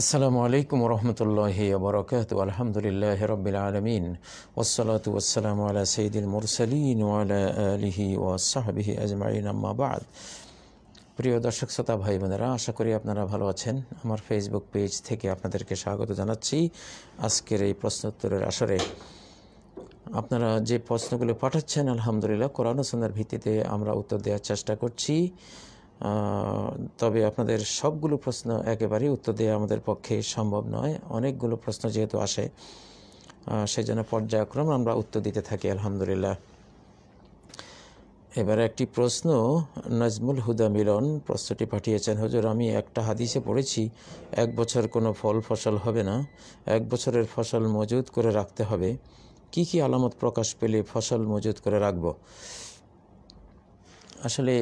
আসসালামু আলাইকুম রহমতুল্লাহি ওবরাকাতু আলহামদুলিল্লাহি রাব্বিল আলামিন ওয়াসসালাতু ওয়াসসালামু আলা সাইয়্যিদিল মুরসালিন ওয়া আলা আলিহি ওয়া সাহবিহি আজমাইন আম্মা বা'দ। প্রিয় দর্শক শ্রোতা ভাই বোনেরা, আশা করি আপনারা ভালো আছেন। আমার ফেসবুক পেজ থেকে আপনাদেরকে স্বাগত জানাচ্ছি আজকের এই প্রশ্নোত্তরের আসরে। আপনারা যে প্রশ্নগুলো পাঠাচ্ছেন আলহামদুলিল্লাহ কোরআন ও সুন্নাহর ভিত্তিতে আমরা উত্তর দেওয়ার চেষ্টা করছি। তবে আপনাদের সবগুলো প্রশ্ন একেবারেই উত্তর দেওয়া আমাদের পক্ষে সম্ভব নয়। অনেকগুলো প্রশ্ন যেহেতু আসে, সেজন্য পর্যায়ক্রম আমরা উত্তর দিতে থাকি আলহামদুলিল্লাহ। এবারে একটি প্রশ্ন নাজমুল হুদা মিলন প্রশ্নটি পাঠিয়েছেন। হুজুর, আমি একটা হাদিসে পড়েছি 1 বছর কোনো ফসল হবে না, 1 বছরের ফসল মজুদ করে রাখতে হবে। কি কি আলামত প্রকাশ পেলে ফসল মজুদ করে রাখব? আসলে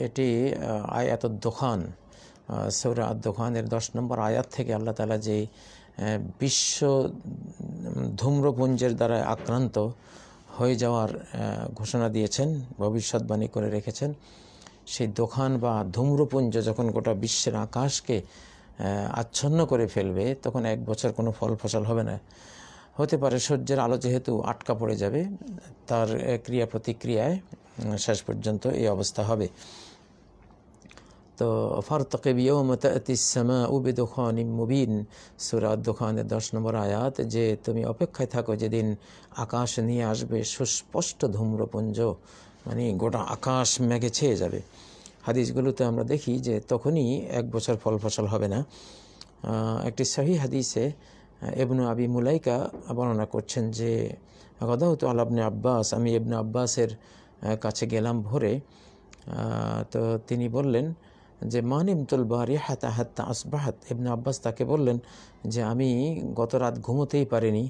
এটি আয়াতুদ দোকান, সূরা আদ-দোকানের 10 নম্বর আয়াত থেকে আল্লাহ তাআলা যে বিশ্ব ধূম্রপুঞ্জের দ্বারা আক্রান্ত হয়ে যাওয়ার ঘোষণা দিয়েছেন, ভবিষ্যৎবাণী করে রেখেছেন। সেই দোকান বা ধূম্রপুঞ্জ যখন গোটা বিশ্বের আকাশকে আচ্ছন্ন করে ফেলবে, তখন 1 বছর কোনো ফসল হবে না। হতে পারে সূর্যের আলো যেহেতু আটকা পড়ে যাবে, তার ক্রিয়া প্রতিক্রিয়ায় শেষ পর্যন্ত এই অবস্থা হবে। তো ফারতাকিব ইয়াওমা তা'তিস সামাউ বিদুখানিম মুবিন, সূরা আদ-দোকানের 10 নম্বর আয়াত, যে তুমি অপেক্ষায় থাকো যেদিন আকাশ নিয়ে আসবে সুস্পষ্ট ধূম্রপুঞ্জ, মানে গোটা আকাশ মেঘে ছেয়ে যাবে। হাদিসগুলোতে আমরা দেখি যে তখনই 1 বছর ফসল হবে না। একটি সহিহ হাদিসে ইবনু আবি মুলাইকা বর্ণনা করছেন যে গাদাউতু আলা ইবনে আব্বাস, আমি ইবনে আব্বাসের কাছে গেলাম ভোরে। তো তিনি বললেন যে মানিমতুল বারিহাতা হাত্তা আসবাহাত। ইবনে আব্বাস তাকে বললেন যে আমি গত রাত ঘুমোতেই পারিনি,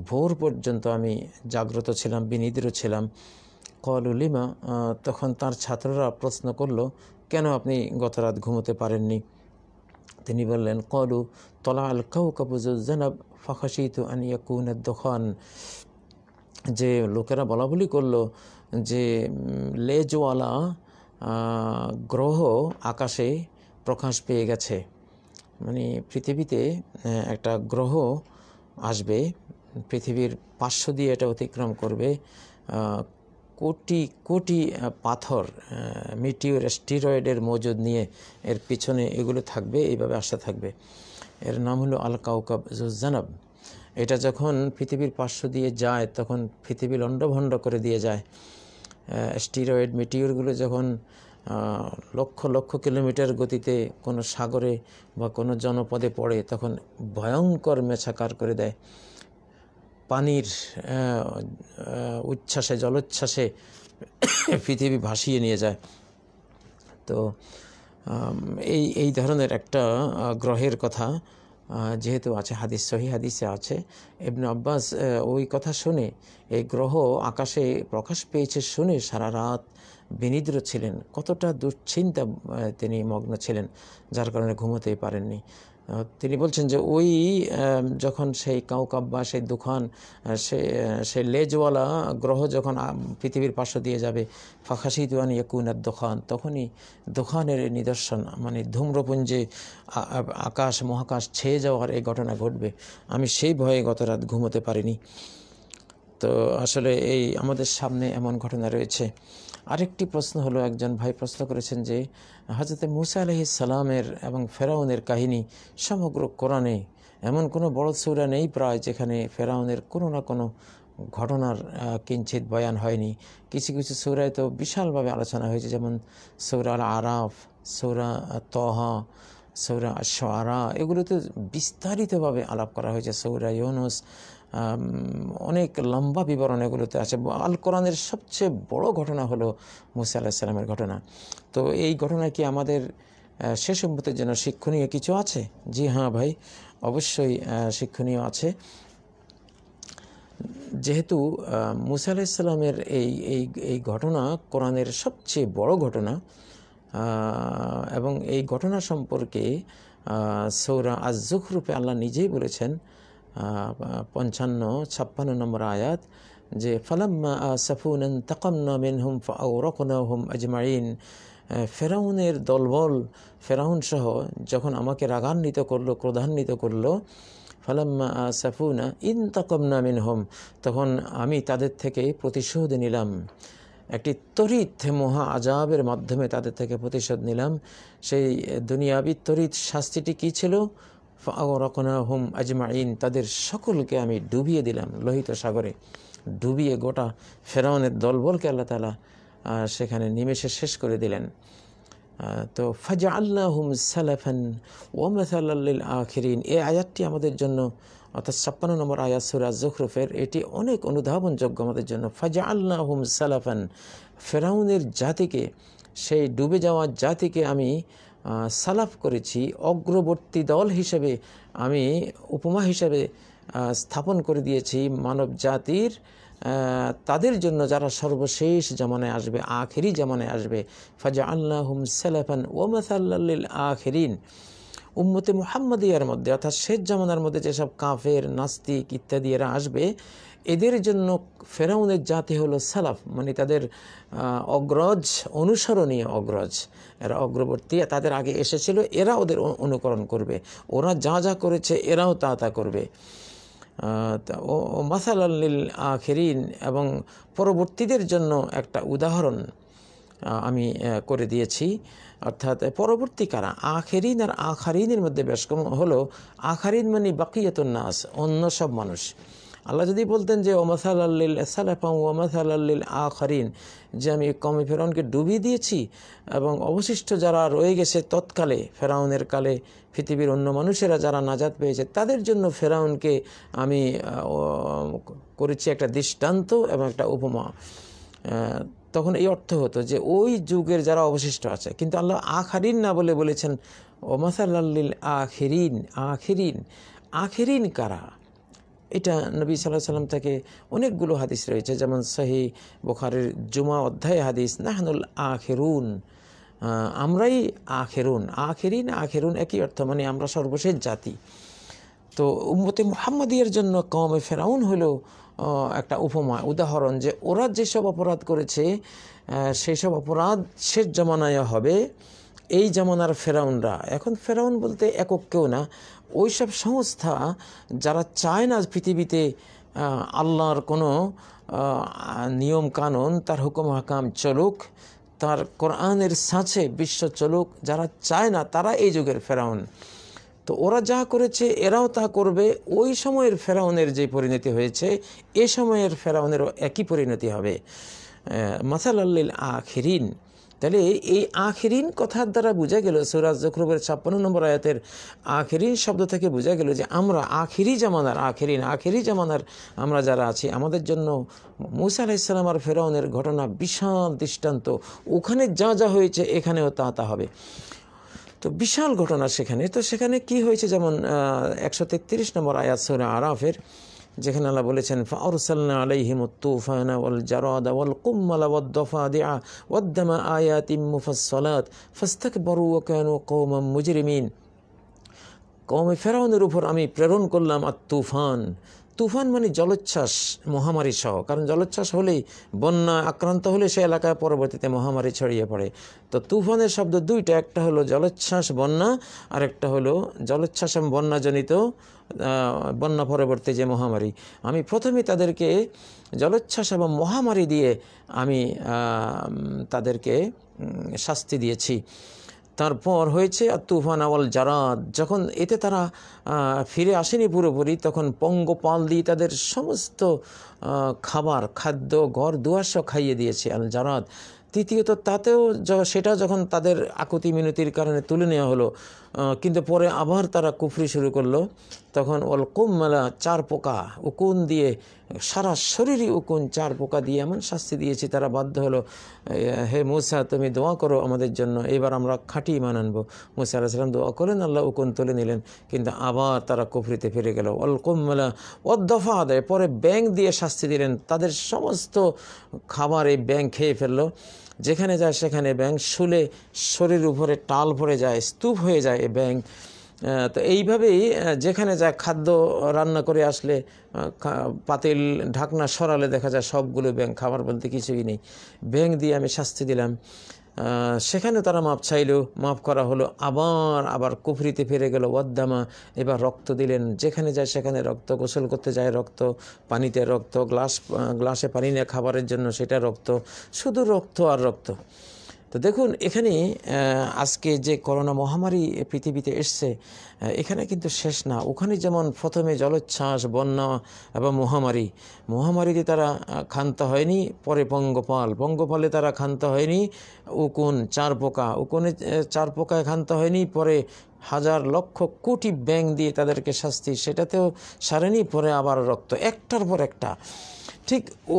ভোর পর্যন্ত আমি জাগ্রত ছিলাম, বিনিদ্র ছিলাম। ক্বালু লিমা, তখন তার ছাত্ররা প্রশ্ন করল, কেন আপনি গত রাত ঘুমোতে পারেননি? তিনি বললেন, ক্বালু তলা আল কাওকাবু যুজ্জানাব ফাখাশিতু আন ইয়াকুনা আদ-দুখান, যে লোকেরা বলা বলি করলো যে লেজওয়ালা গ্রহ আকাশে প্রকাশ পেয়ে গেছে, মানে পৃথিবীতে একটা গ্রহ আসবে, পৃথিবীর পার্শ্ব দিয়ে এটা অতিক্রম করবে, কোটি কোটি পাথর মিটিওর স্টিরয়েডের মজুদ নিয়ে এর পিছনে এগুলো থাকবে, এইভাবে আসতে থাকবে। এর নাম হলো আল কাওকাব যুজ্জানাব। এটা যখন পৃথিবীর পার্শ্ব দিয়ে যায় তখন পৃথিবী লণ্ডভণ্ড করে দিয়ে যায়। স্টিরয়েড মিটিওরগুলো যখন লক্ষ লক্ষ কিলোমিটার গতিতে কোনো সাগরে বা কোনো জনপদে পড়ে, তখন ভয়ঙ্কর মেছাকার করে দেয়। পানির উচ্ছ্বাসে, জলোচ্ছ্বাসে পৃথিবী ভাসিয়ে নিয়ে যায়। তো এই ধরনের একটা গ্রহের কথা যেহেতু আছে, সহিহ হাদিসে আছে, ইবনে আব্বাস ওই কথা শুনে, এই গ্রহ আকাশে প্রকাশ পেয়েছে শুনে সারা রাত বিনিদ্র ছিলেন। কতটা দুশ্চিন্তা তিনি মগ্ন ছিলেন, যার কারণে ঘুমোতেই পারেননি। তিনি বলছেন যে ওই যখন সেই কাওকাব বা সেই দুখান, সেই লেজওয়ালা গ্রহ যখন পৃথিবীর পার্শ্ব দিয়ে যাবে, ফাখাশিতু আন ইয়াকুনা আদ-দুখান, তখনই দুখানের নিদর্শন, মানে ধূম্রপুঞ্জে আকাশ মহাকাশ ছেয়ে যাওয়ার এই ঘটনা ঘটবে। আমি সেই ভয়ে গত রাত ঘুমোতে পারিনি। তো আসলে এই আমাদের সামনে এমন ঘটনা রয়েছে। আরেকটি প্রশ্ন হলো, একজন ভাই প্রশ্ন করেছেন যে হযরত মূসা আলাইহিস সালামের এবং ফেরাউনের কাহিনী সমগ্র কোরআনে এমন কোনো বড় সূরা নেই প্রায় যেখানে ফেরাউনের কোনো না কোনো ঘটনার কিঞ্চিত বয়ান হয়নি। কিছু কিছু সূরায় তো বিশালভাবে আলোচনা হয়েছে, যেমন সূরা আল আরাফ, সূরা তহা, সূরা আশ-শুআরা, এগুলোতে বিস্তারিতভাবে আলাপ করা হয়েছে। সূরা ইউনুস, অনেক লম্বা বিবরণ এগুলোতে আছে। আল কোরআনের সবচেয়ে বড় ঘটনা হলো মূসা আলাইহিস সালামের ঘটনা। তো এই ঘটনায় কি আমাদের শেষ উম্মতের জন্য শিক্ষণীয় কিছু আছে? জি হ্যাঁ ভাই, অবশ্যই শিক্ষণীয় আছে। যেহেতু মূসা আলাইহিস সালামের এই ঘটনা কোরআনের সবচেয়ে বড় ঘটনা, এবং এই ঘটনা সম্পর্কে সূরা আজ-যুখরুফে আল্লাহ নিজেই বলেছেন, 55-56 নম্বর আয়াত, যে ফালাম্মা আসাফুনা ইনতাকামনা মিনহুম ফাআওরাকনাহুম আজমাইন, ফেরাউনের দলবল, ফেরাউন সহ যখন আমাকে রাগান্বিত করলো, ক্রোধান্বিত করলো, ফালাম্মা আসাফুনা ইনতাকামনা মিনহুম, তখন আমি তাদের থেকে প্রতিশোধ নিলাম, একটি তড়িৎ মহা আজাবের মাধ্যমে তাদের থেকে প্রতিশোধ নিলাম। সেই দুনিয়াবি তড়িৎ শাস্তিটি কী ছিল? ফাআওরাকনাহুম আজমাইন, তাদের সকলকে আমি ডুবিয়ে দিলাম লোহিত সাগরে, ডুবিয়ে গোটা ফেরাউনের দলবলকে আল্লাহ তাআলা সেখানে নিমেষে শেষ করে দিলেন। তো ফাজআলনাহুম সালাফান ওয়া মাসালাল লিল আখিরিন, এই আয়াতটি আমাদের জন্য, অর্থাৎ 56 নম্বর আয়াত সূরা যুখরুফের, এটি অনেক অনুধাবনযোগ্য আমাদের জন্য। ফাজআলনাহুম সালাফান, ফেরাউনের জাতিকে, সেই ডুবে যাওয়া জাতিকে আমি সালাফ করেছি, অগ্রবর্তী দল হিসেবে আমি উপমা হিসেবে স্থাপন করে দিয়েছি মানব জাতির, তাদের জন্য যারা সর্বশেষ জামানায় আসবে, আখেরি জামানায় আসবে। ফাজআলনাহুম সালাফান ওয়া মাসালাল লিল আখিরিন, উম্মতে মুহাম্মাদিয়ার মধ্যে, অর্থাৎ শেষ জামানার মধ্যে যেসব কাফের, নাস্তিক ইত্যাদি এরা আসবে, এদের জন্য ফেরাউনের জাতি হলো সালাফ, মানে তাদের অগ্রজ, অনুসরণীয় অগ্রজ, এরা অগ্রবর্তী, তাদের আগে এসেছিল, এরা ওদের অনুকরণ করবে, ওরা যা যা করেছে এরাও তা তা করবে। ও মাসালাল লিল আখিরিন, এবং পরবর্তীদের জন্য একটা উদাহরণ আমি করে দিয়েছি। অর্থাৎ পরবর্তী কারা, আখেরিন আর আখারিনের মধ্যে বেশ কম হলো। আখারিন মানে বাকিয়াতুন নাস, অন্য সব মানুষ। আল্লাহ যদি বলতেন যে ওমাসালাল লিল সালাফা ওয়ামাসালাল লিল আখারিন, যে আমি কওমে ফেরাউনকে ডুবিয়ে দিয়েছি এবং অবশিষ্ট যারা রয়ে গেছে তৎকালে, ফেরাউনের কালে পৃথিবীর অন্য মানুষেরা যারা নাজাত পেয়েছে, তাদের জন্য ফেরাউনকে আমি করেছি একটা দৃষ্টান্ত এবং একটা উপমা, তখন এই অর্থ হতো যে ওই যুগের যারা অবশিষ্ট আছে। কিন্তু আল্লাহ আখারিন না বলে বলেছেন ওমাসালাল লিল আখিরিন। আখিরিন, আখিরিন কারা? এটা নবী সাল্লাল্লাহু আলাইহি ওয়াসাল্লাম থেকে অনেকগুলো হাদিস রয়েছে, যেমন সহিহ বুখারীর জুমা অধ্যায় হাদিস, নাহনুল আখিরুন, আমরাই আখিরুন। আখিরিন আখিরুন একই অর্থ, মানে আমরা সর্বশেষ জাতি। তো উম্মতে মুহাম্মাদিয়ার জন্য কওমে ফেরাউন হলো একটা উপমা, উদাহরণ, যে ওরা যেসব অপরাধ করেছে সেই সব অপরাধ শেষ জামানায় হবে। এই জামানার ফেরাউনরা, এখন ফেরাউন বলতে একক কেউ না, ওই সব সংস্থা যারা চায় না পৃথিবীতে আল্লাহর কোনো নিয়ম কানুন, তার হুকুম হাকাম চলুক, তার কোরআনের ছাঁচে বিশ্ব চলুক, যারা চায় না, তারা এই যুগের ফেরাউন। তো ওরা যা করেছে এরাও তা করবে। ওই সময়ের ফেরাউনের যে পরিণতি হয়েছে, এ সময়ের ফেরাউনেরও একই পরিণতি হবে। মাসালাল লিল আখিরিন, তাহলে এই আখিরিন কথার দ্বারা বোঝা গেল, সূরা যুখরুফের 56 নম্বর আয়াতের আখিরিন শব্দ থেকে বোঝা গেল যে আমরা আখিরি জামানার আখিরিন, আখিরি জামানার আমরা যারা আছি, আমাদের জন্য মূসা আলাইহিস সালাম আর ফেরাউনের ঘটনা বিশাল দৃষ্টান্ত। ওখানে যা যা হয়েছে এখানেও তা তা হবে। তো বিশাল ঘটনা সেখানে। তো সেখানে কি হয়েছে, যেমন 133 নম্বর আয়াত সূরা আরাফের, যেখানে আল্লাহ বলেছেন ফাআরসালনা আলাইহিমুত তুফানা ওয়াল জারাদা ওয়াল কুম্মালা ওয়াদ দাফাদিআ ওয়াদ দামা আয়াতিম মুফাসসালাত ফাস্তাকবারু ওয়া কানু কওমান মুজরিমিন। কওমে ফেরাউনের উপর আমি প্রেরণ করলাম আর তুফান। তুফান মানে জলোচ্ছ্বাস, মহামারী সহ, কারণ জলোচ্ছ্বাস হলেই, বন্যা আক্রান্ত হলে সে এলাকায় পরবর্তীতে মহামারী ছড়িয়ে পড়ে। তো তুফানের শব্দ দুইটা, একটা হলো জলোচ্ছ্বাস বন্যা, আর একটা হলো জলোচ্ছ্বাস এবং বন্যাজনিত বন্যা পরবর্তী যে মহামারী। আমি প্রথমে তাদেরকে জলোচ্ছ্বাস এবং মহামারী দিয়ে আমি তাদেরকে শাস্তি দিয়েছি। তারপর হয়েছে আর তুফান আওয়াল জারাদ, যখন এতে তারা ফিরে আসেনি পুরোপুরি, তখন পঙ্গপাল দিয়ে তাদের সমস্ত খাবার, খাদ্য, ঘর দুয়ার সব খাইয়ে দিয়েছে আল জারাদ। তৃতীয়ত তাতেও সেটা যখন তাদের আকুতি মিনতির কারণে তুলে নেওয়া হলো, কিন্তু পরে আবার তারা কুফরি শুরু করলো, তখন ওয়াল কুম্মালা, 4 পোকা, উকুন দিয়ে, সারা শরীরই উকুন, 4 পোকা দিয়ে এমন শাস্তি দিয়েছি, তারা বাধ্য হলো, হে মূসা তুমি দোয়া করো আমাদের জন্য, এবার আমরা খাঁটি ঈমান আনবো। মূসা আলাইহিস সালাম দোয়া করেন, আল্লাহ উকুন তুলে নিলেন, কিন্তু আবার তারা কুফরিতে ফিরে গেল। ওয়াল কুম্মালা ওয়াদ দাফাদিআ, পরে ব্যাঙ দিয়ে শাস্তি দিলেন, তাদের সমস্ত খাবার এই ব্যাঙ খেয়ে ফেললো। যেখানে যায় সেখানে ব্যাঙ, শুলে শরীর উপরে টাল পড়ে যায়, স্তূপ হয়ে যায় এই ব্যাঙ। তো এইভাবেই যেখানে যা খাদ্য রান্না করে আসলে পাতিল ঢাকনা সরালে দেখা যায় সবগুলো ব্যাঙ, খাবার বলতে কিছুই নেই, ব্যাঙ দিয়ে আমি শাস্তি দিলাম। সেখানে তারা মাপ চাইলেও মাফ করা হলো, আবার কুফরিতে ফিরে গেল, ওয়াদ্দামা, এবার রক্ত দিলেন, যেখানে যায় সেখানে রক্ত, গোসল করতে যায় রক্ত, পানিতে রক্ত, গ্লাসে পানি নিয়ে খাবারের জন্য সেটা রক্ত, শুধু রক্ত আর রক্ত। তো দেখুন এখানে আজকে যে করোনা মহামারী পৃথিবীতে এসছে, এখানে কিন্তু শেষ না। ওখানে যেমন প্রথমে জলোচ্ছ্বাস, বন্যা এবং মহামারীতে তারা ক্ষান্ত হয়নি, পরে পঙ্গপালে তারা ক্ষান্ত হয়নি, উকুন, উকুনে 4 পোকায় ক্ষান্ত হয়নি, পরে হাজার লক্ষ কোটি ব্যাঙ দিয়ে তাদেরকে শাস্তি, সেটাতেও সারেনি, পরে আবার রক্ত, একটার পর একটা। ঠিক ও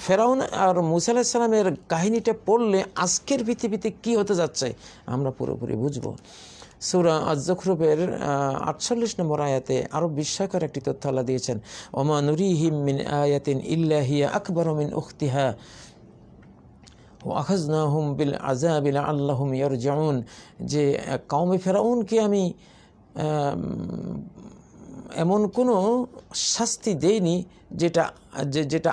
ফেরাউন আর মূসা আলাইহিস সালামের কাহিনীটা পড়লে আজকের পৃথিবীতে কি হতে যাচ্ছে আমরা পুরোপুরি বুঝব। সূরা আয-যুখরুফের 48 নম্বর আয়াতে আরো বিস্ময়কর একটি তথ্য আল্লাহ দিয়েছেন, ওমা নুরিহিম মিন আয়াতিন ইল্লা হিয়া আকবারু মিন উখতিহা ওয়া আখাযনাহুম বিল আযাবি লাআল্লাহুম ইয়ারজিউন। যে কওমে ফেরাউনকে আমি এমন কোনো শাস্তি দেয়নি যেটা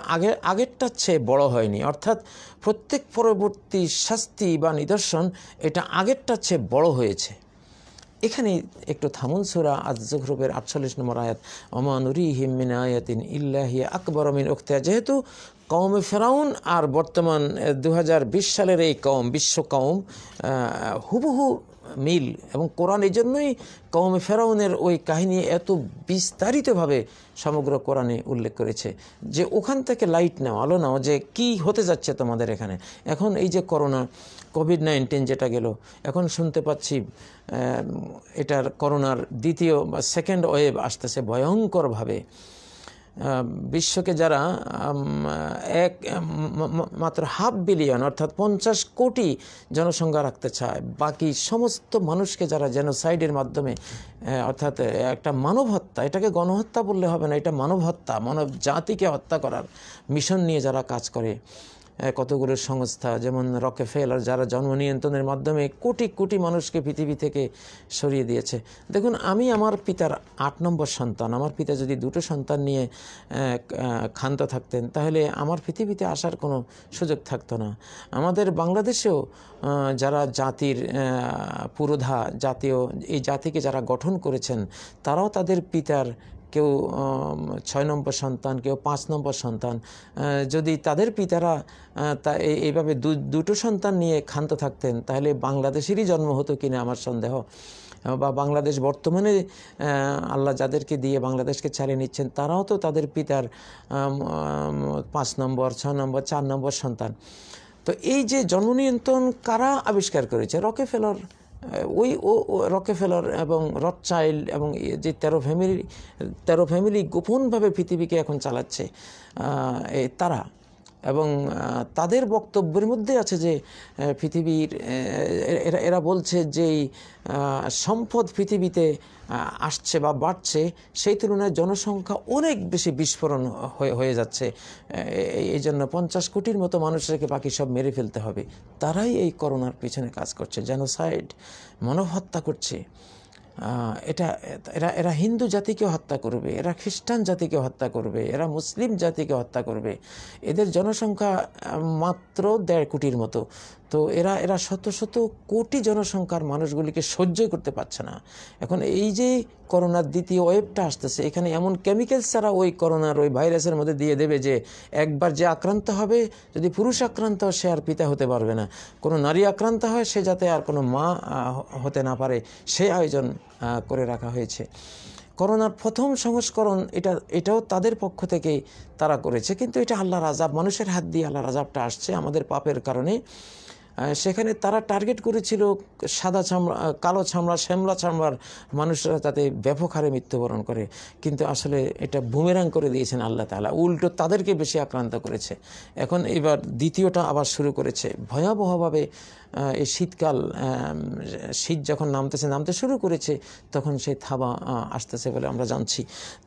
আগেরটার চেয়ে বড় হয়নি, অর্থাৎ প্রত্যেক পরবর্তী শাস্তি বা নিদর্শন এটা আগেরটার চেয়ে বড় হয়েছে। এখানে একটু থামুন, সূরা আয-যুখরুফের 48 নম্বর আয়াত, ওমা নুরিহিম মিন আয়াতিন ইল্লা হিয়া আকবারু মিন উখতিহা। যেহেতু কওমে ফেরাউন আর বর্তমান 2020 সালের এই বিশ্ব কওম হুবহু মিল, এবং কোরআন এই জন্যই কওমে ফেরাউনের ওই কাহিনী এত বিস্তারিতভাবে সমগ্র কোরআনে উল্লেখ করেছে, যে ওখান থেকে লাইট নাও, আলো নাও, যে কি হতে যাচ্ছে তোমাদের এখানে। এখন এই যে কোভিড-19 যেটা গেল, এখন শুনতে পাচ্ছি এটার করোনার দ্বিতীয় বা সেকেন্ড ওয়েভ আসতেছে ভয়ঙ্করভাবে। বিশ্বকে যারা মাত্র 500 বিলিয়ন অর্থাৎ 50 কোটি জনসংখ্যা রাখতে চায়, বাকি সমস্ত মানুষকে যারা জেনোসাইডের মাধ্যমে, অর্থাৎ একটা মানব হত্যা, এটাকে গণহত্যা বললে হবে না, এটা মানব হত্যা, মানব জাতিকে হত্যা করার মিশন নিয়ে যারা কাজ করে, কতগুলো সংস্থা যেমন রকেফেলার, যারা জন্ম নিয়ন্ত্রণের মাধ্যমে কোটি কোটি মানুষকে পৃথিবী থেকে সরিয়ে দিয়েছে। দেখুন, আমি আমার পিতার 8 নম্বর সন্তান, আমার পিতা যদি 2টো সন্তান নিয়ে ক্ষান্ত থাকতেন তাহলে আমার পৃথিবীতে আসার কোনো সুযোগ থাকতো না। আমাদের বাংলাদেশেও যারা জাতির পুরোধা, এই জাতিকে যারা গঠন করেছেন, তারাও তাদের পিতার কেউ 6 নম্বর সন্তান, কেউ 5 নম্বর সন্তান। যদি তাদের পিতারা এইভাবে 2টো সন্তান নিয়ে ক্ষান্ত থাকতেন তাহলে বাংলাদেশেরই জন্ম হতো কিনা আমার সন্দেহ। বা বাংলাদেশ বর্তমানে আল্লাহ যাদেরকে দিয়ে বাংলাদেশকে চালিয়ে নিচ্ছেন, তারাও তো তাদের পিতার 5 নম্বর, 6 নম্বর, 4 নম্বর সন্তান। তো এই যে জন্ম নিয়ন্ত্রণ কারা আবিষ্কার করেছে? রকেফেলার, রকেফেলার এবং রথচাইল্ড এবং যে 13 ফ্যামিলি গোপনভাবে পৃথিবীকে এখন চালাচ্ছে তারা, এবং তাদের বক্তব্যের মধ্যে আছে যে পৃথিবীর এরা বলছে যে সম্পদ পৃথিবীতে আসছে বা বাড়ছে, সেই তুলনায় জনসংখ্যা অনেক বেশি বিস্ফোরণ হয়ে যাচ্ছে। এই জন্য 50 কোটির মতো মানুষকে বাকি সব মেরে ফেলতে হবে। তারাই এই করোনার পিছনে কাজ করছে, জেনোসাইড, মানব হত্যা করছে। এরা হিন্দু জাতিকে হত্যা করবে, এরা খ্রিস্টান জাতিকে হত্যা করবে, এরা মুসলিম জাতিকে হত্যা করবে। এদের জনসংখ্যা মাত্র 1.5 কোটির মতো। তো এরা শত শত কোটি জনসংখ্যার মানুষগুলিকে সহ্যই করতে পারছে না। এখন এই যে করোনার দ্বিতীয় ওয়েভটা আসতেছে, এখানে এমন কেমিক্যালস ছাড়া ওই করোনার ওই ভাইরাসের মধ্যে দিয়ে দেবে যে একবার যে আক্রান্ত হবে, যদি পুরুষ আক্রান্ত হয় সে আর পিতা হতে পারবে না, কোনো নারী আক্রান্ত হয় সে যাতে আর কোনো মা হতে না পারে, সেই আয়োজন করে রাখা হয়েছে। করোনার প্রথম সংস্করণ এটাও তাদের পক্ষ থেকেই তারা করেছে, কিন্তু এটা আল্লাহর আযাব, মানুষের হাত দিয়ে আল্লাহর আযাবটা আসছে আমাদের পাপের কারণে। সেখানে তারা টার্গেট করেছিল সাদা চামড়া, কালো চামড়া, শ্যামলা চামড়ার মানুষরা তাতে ব্যাপক হারে মৃত্যুবরণ করে, কিন্তু আসলে এটা বুমেরাং করে দিয়েছেন আল্লাহ তাআলা, উল্টো তাদেরকে বেশি আক্রান্ত করেছে। এখন এবার দ্বিতীয়টা আবার শুরু করেছে ভয়াবহভাবে। এই শীতকাল, শীত যখন নামতে শুরু করেছে, তখন সেই থাবা আসতেছে বলে আমরা জানছি।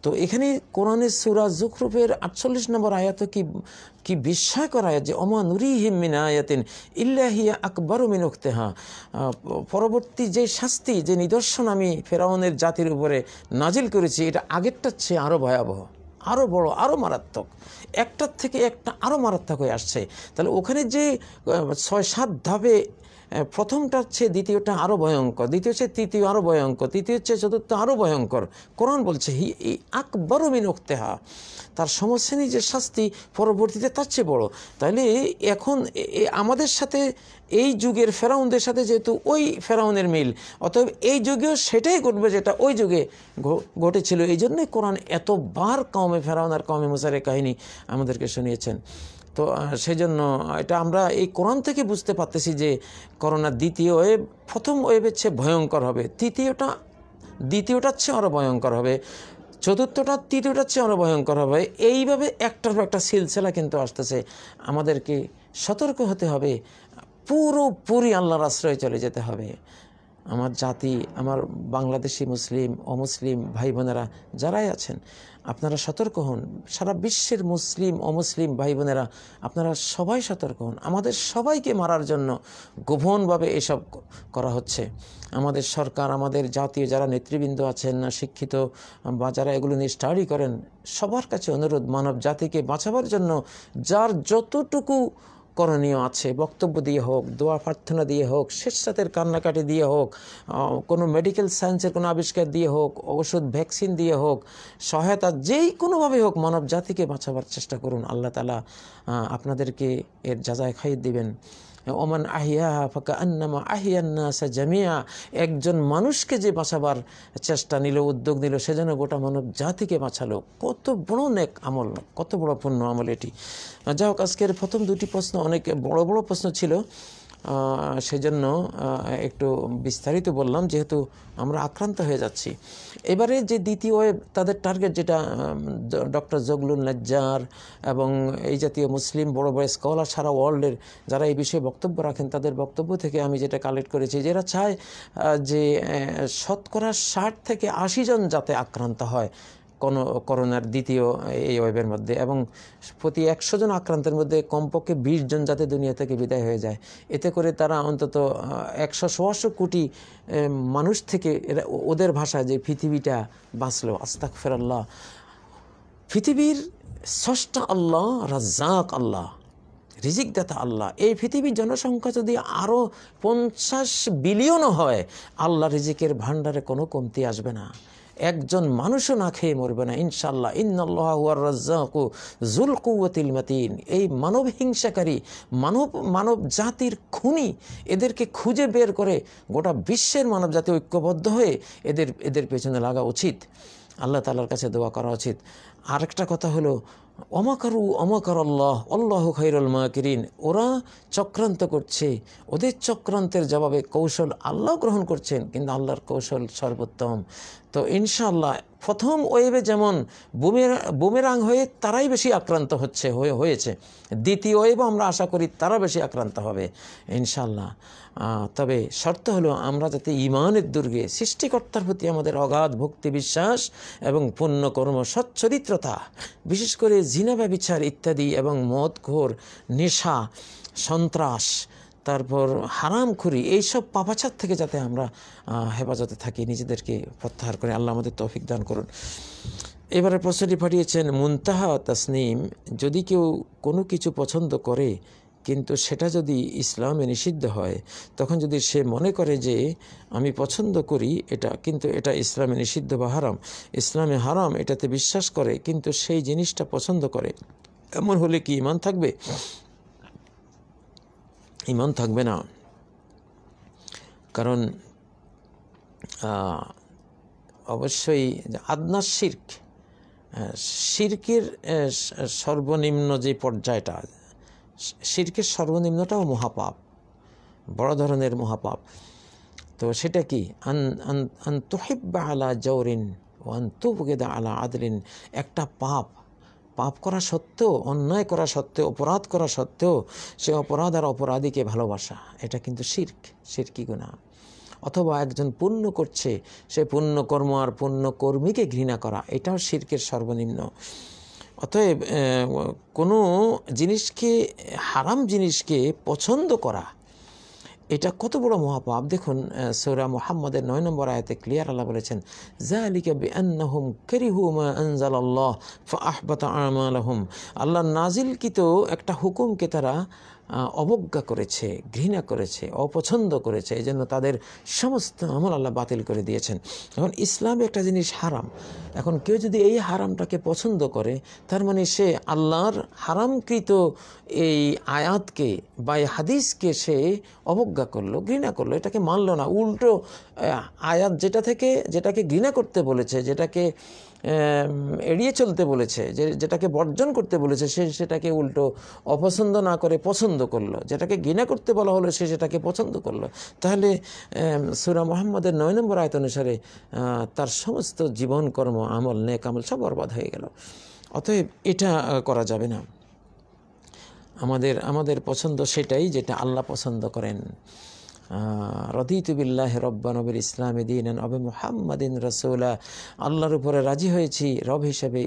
তো এখানে কোরআনের সূরা যুখরুফের 48 নম্বর আয়াত কি বিস্ময়কর আয়াত, যে ওমা নুরিহিম মিন আয়াতিন ইল্লা হিয়া আকবারু মিন উখতিহা, পরবর্তী যে শাস্তি, যে নিদর্শন আমি ফেরাউনের জাতির উপরে নাজিল করেছি, এটা আগেরটার চেয়ে আরও ভয়াবহ, আরও বড়, আরও মারাত্মক, একটার থেকে একটা আরও মারাত্মক হয়ে আসছে। তাহলে ওখানে যে 6-7 ধাপে, প্রথমটার চেয়ে দ্বিতীয়টা আরও ভয়ঙ্কর, দ্বিতীয় চেয়ে তৃতীয় আরও ভয়ঙ্কর, তৃতীয় চেয়ে চতুর্থ আরও ভয়ঙ্কর। কোরআন বলছে হি আকবারু মিন উখতিহা, তার সমশ্রেণী যে শাস্তি পরবর্তীতে তার চেয়ে বড়। তাহলে এখন আমাদের সাথে এই যুগের ফেরাউনদের সাথে যেহেতু ওই ফেরাউনের মিল, অতএব এই যুগেও সেটাই ঘটবে যেটা ওই যুগে ঘটেছিল। এই জন্যই কোরআন এতবার কওমে ফেরাউন আর কওমে মুসার কাহিনী আমাদেরকে শুনিয়েছেন। তো সেই জন্য এটা আমরা এই কোরআন থেকে বুঝতে পারতেছি যে করোনার দ্বিতীয় ওয়েভ প্রথম ওয়েভের চেয়ে ভয়ঙ্কর হবে, দ্বিতীয়টার চেয়ে আরও ভয়ঙ্কর হবে, চতুর্থটা তৃতীয়টার চেয়ে আরও ভয়ঙ্কর হবে। এইভাবে একটার পর একটা সিলসিলা কিন্তু আসতেছে। আমাদেরকে সতর্ক হতে হবে, পুরোপুরি আল্লাহর আশ্রয়ে চলে যেতে হবে। আমার জাতি, আমার বাংলাদেশি মুসলিম অমুসলিম ভাই বোনেরা যারাই আছেন, আপনারা সতর্ক হন। সারা বিশ্বের মুসলিম অমুসলিম ভাই বোনেরা আপনারা সবাই সতর্ক হন। আমাদের সবাইকে মারার জন্য গোপনভাবে এসব করা হচ্ছে। আমাদের সরকার, আমাদের জাতীয় যারা নেতৃবৃন্দ আছেন, শিক্ষিত বা যারা এগুলো নিয়ে স্টাডি করেন, সবার কাছে অনুরোধ, মানব জাতিকে বাঁচাবার জন্য যার যতটুকু করণীয় আছে, বক্তব্য দিয়ে হোক, দোয়া প্রার্থনা দিয়ে হোক, শেষ রাতের কান্নাকাটি দিয়ে হোক, কোনো মেডিকেল সায়েন্সের কোনো আবিষ্কার দিয়ে হোক, ওষুধ ভ্যাকসিন দিয়ে হোক, সহায়তা যেই কোনোভাবে হোক মানব জাতিকে বাঁচাবার চেষ্টা করুন। আল্লাহ তাআলা আপনাদেরকে এর যাচাই খাইয়ে দিবেন। ওমান আহিয়াহা ফাকান্নামা আহিয়ান নাস জামিয়া, একজন মানুষকে যে বাঁচাবার চেষ্টা নিল, উদ্যোগ নিল, সেজন্য গোটা মানব জাতিকে বাঁচালো। কত বড় নেক আমল, কত বড় পুণ্য আমল এটি। যাই হোক, আজকের প্রথম দুটি প্রশ্ন অনেক বড় বড় প্রশ্ন ছিল, সেজন্য একটু বিস্তারিত বললাম, যেহেতু আমরা আক্রান্ত হয়ে যাচ্ছি। এবারে যে দ্বিতীয় ওয়েভ, তাদের টার্গেট যেটা ডক্টর জগলুল নাজ্জার এবং এই জাতীয় মুসলিম বড় বড় স্কলার সারা ওয়ার্ল্ডের যারা এই বিষয়ে বক্তব্য রাখেন, তাদের বক্তব্য থেকে আমি যেটা কালেক্ট করেছি, যারা চায় যে 60% থেকে 80 জন যাতে আক্রান্ত হয় করোনার দ্বিতীয় এই ওয়েভের মধ্যে, এবং প্রতি 100 জন আক্রান্তের মধ্যে কমপক্ষে 20 জন যাতে দুনিয়া থেকে বিদায় হয়ে যায়। এতে করে তারা অন্তত 100-125 কোটি মানুষ থেকে, ওদের ভাষায়, যে পৃথিবীটা বাঁচলো। আস্তাগফিরুল্লাহ। পৃথিবীর স্রষ্টা আল্লাহ, রাজ্জাক আল্লাহ, রিজিকদাতা আল্লাহ। এই পৃথিবীর জনসংখ্যা যদি আরও 50 বিলিয়নও হয়, আল্লাহ রিজিকের ভাণ্ডারে কোনো কমতি আসবে না। একজন মানুষও না খেয়ে মরবে না ইনশাআল্লাহ। ইন্নাল্লাহু হুয়ার রাজ্জাকু যুল কুওয়াতিল মাতিন। এই মানব হিংসাকারী, মানব জাতির খুনি, এদেরকে খুঁজে বের করে গোটা বিশ্বের মানব জাতি ঐক্যবদ্ধ হয়ে এদের পেছনে লাগা উচিত। আল্লাহ তাআলার কাছে দোয়া করা উচিত। আরেকটা কথা হলো, অমাকার আল্লাহু খায়রুল মাকিরিন। ওরা চক্রান্ত করছে, ওদের চক্রান্তের জবাবে কৌশল আল্লাহ গ্রহণ করছেন, কিন্তু আল্লাহর কৌশল সর্বোত্তম। তো ইনশাআল্লাহ প্রথম ওয়েভে যেমন বুমেরাং হয়ে তারাই বেশি আক্রান্ত হয়েছে, দ্বিতীয় ওয়েভে আমরা আশা করি তারা বেশি আক্রান্ত হবে ইনশাআল্লাহ। তবে শর্ত হলো আমরা যাতে ঈমানের দুর্গে, সৃষ্টিকর্তার প্রতি আমাদের অগাধ ভক্তি বিশ্বাস এবং পুণ্যকর্ম, সচ্চরিত্রতা, বিশেষ করে জিনা ব্যভিচার ইত্যাদি, এবং মদখোর, নেশা, সন্ত্রাস, তারপর হারামখুরি, এইসব পাপাচার থেকে যাতে আমরা হেফাজতে থাকি, নিজেদেরকে প্রত্যাহার করে। আল্লাহ আমাদের তৌফিক দান করুন। এবারে প্রশ্নটি পাঠিয়েছেন মুনতাহা তাসনিম। যদি কেউ কোনো কিছু পছন্দ করে কিন্তু সেটা যদি ইসলামে নিষিদ্ধ হয়, তখন যদি সে মনে করে যে আমি পছন্দ করি এটা, কিন্তু এটা ইসলামে নিষিদ্ধ বা হারাম, ইসলামে হারাম এটাতে বিশ্বাস করে, কিন্তু সেই জিনিসটা পছন্দ করে, এমন হলে কি ঈমান থাকবে? ঈমান থাকবে না। কারণ অবশ্যই আদনা শিরকের সর্বনিম্ন যে পর্যায়টা, শিরকের সর্বনিম্নটাও মহাপাপ, বড় ধরনের মহাপাপ। তো সেটা কি? আন তুহিব্বা আলা জাওরিন ওয়া আন তুবগিদা আলা আদলিন। একটা পাপ করা সত্ত্বেও, অন্যায় করা সত্ত্বেও, অপরাধ করা সত্ত্বেও সে অপরাধ আর অপরাধীকে ভালোবাসা, এটা কিন্তু শিরকি গুনাহ। অথবা একজন পুণ্য করছে, সে পুণ্যকর্ম আর পুণ্যকর্মীকে ঘৃণা করা, এটাও শিরকের সর্বনিম্ন। অতএব কোনো জিনিসকে, হারাম জিনিসকে পছন্দ করা, এটা কত বড় মহাপাপ দেখুন। সূরা মুহাম্মদের 9 নম্বর আয়াতে ক্লিয়ার আল্লাহ বলেছেন, যালিকা বিআন্নাহুম কারিহু মা আনজালাল্লাহ ফাআহবাতা আমালাহুম। আল্লাহ নাজিলকৃত একটা হুকুমকে তারা অবজ্ঞা করেছে, ঘৃণা করেছে, অপছন্দ করেছে, এই জন্য তাদের সমস্ত আমল আল্লাহ বাতিল করে দিয়েছেন। এখন ইসলামে একটা জিনিস হারাম, এখন কেউ যদি এই হারামটাকে পছন্দ করে, তার মানে সে আল্লাহর হারামকৃত এই আয়াতকে বা এই হাদিসকে সে অবজ্ঞা করলো, ঘৃণা করলো, এটাকে মানলো না। উল্টো আয়াত যেটাকে ঘৃণা করতে বলেছে, যেটাকে এড়িয়ে চলতে বলেছে, যেটাকে বর্জন করতে বলেছে, সে সেটাকে উল্টো অপছন্দ না করে পছন্দ করলো। যেটাকে ঘৃণা করতে বলা হলো সে সেটাকে পছন্দ করলো। তাহলে সূরা মুহাম্মদের 9 নম্বর আয়াত অনুসারে তার সমস্ত জীবন কর্ম, আমল, নেক আমল সব বরবাদ হয়ে গেল। অতএব এটা করা যাবে না। আমাদের পছন্দ সেটাই যেটা আল্লাহ পছন্দ করেন। রদিতু বিল্লাহি রব্বান ওয়া বিল ইসলামি দীনান ওয়া মুহাম্মাদিন রাসূলা। আল্লাহর উপরে রাজি হয়েছি রব হিসেবে,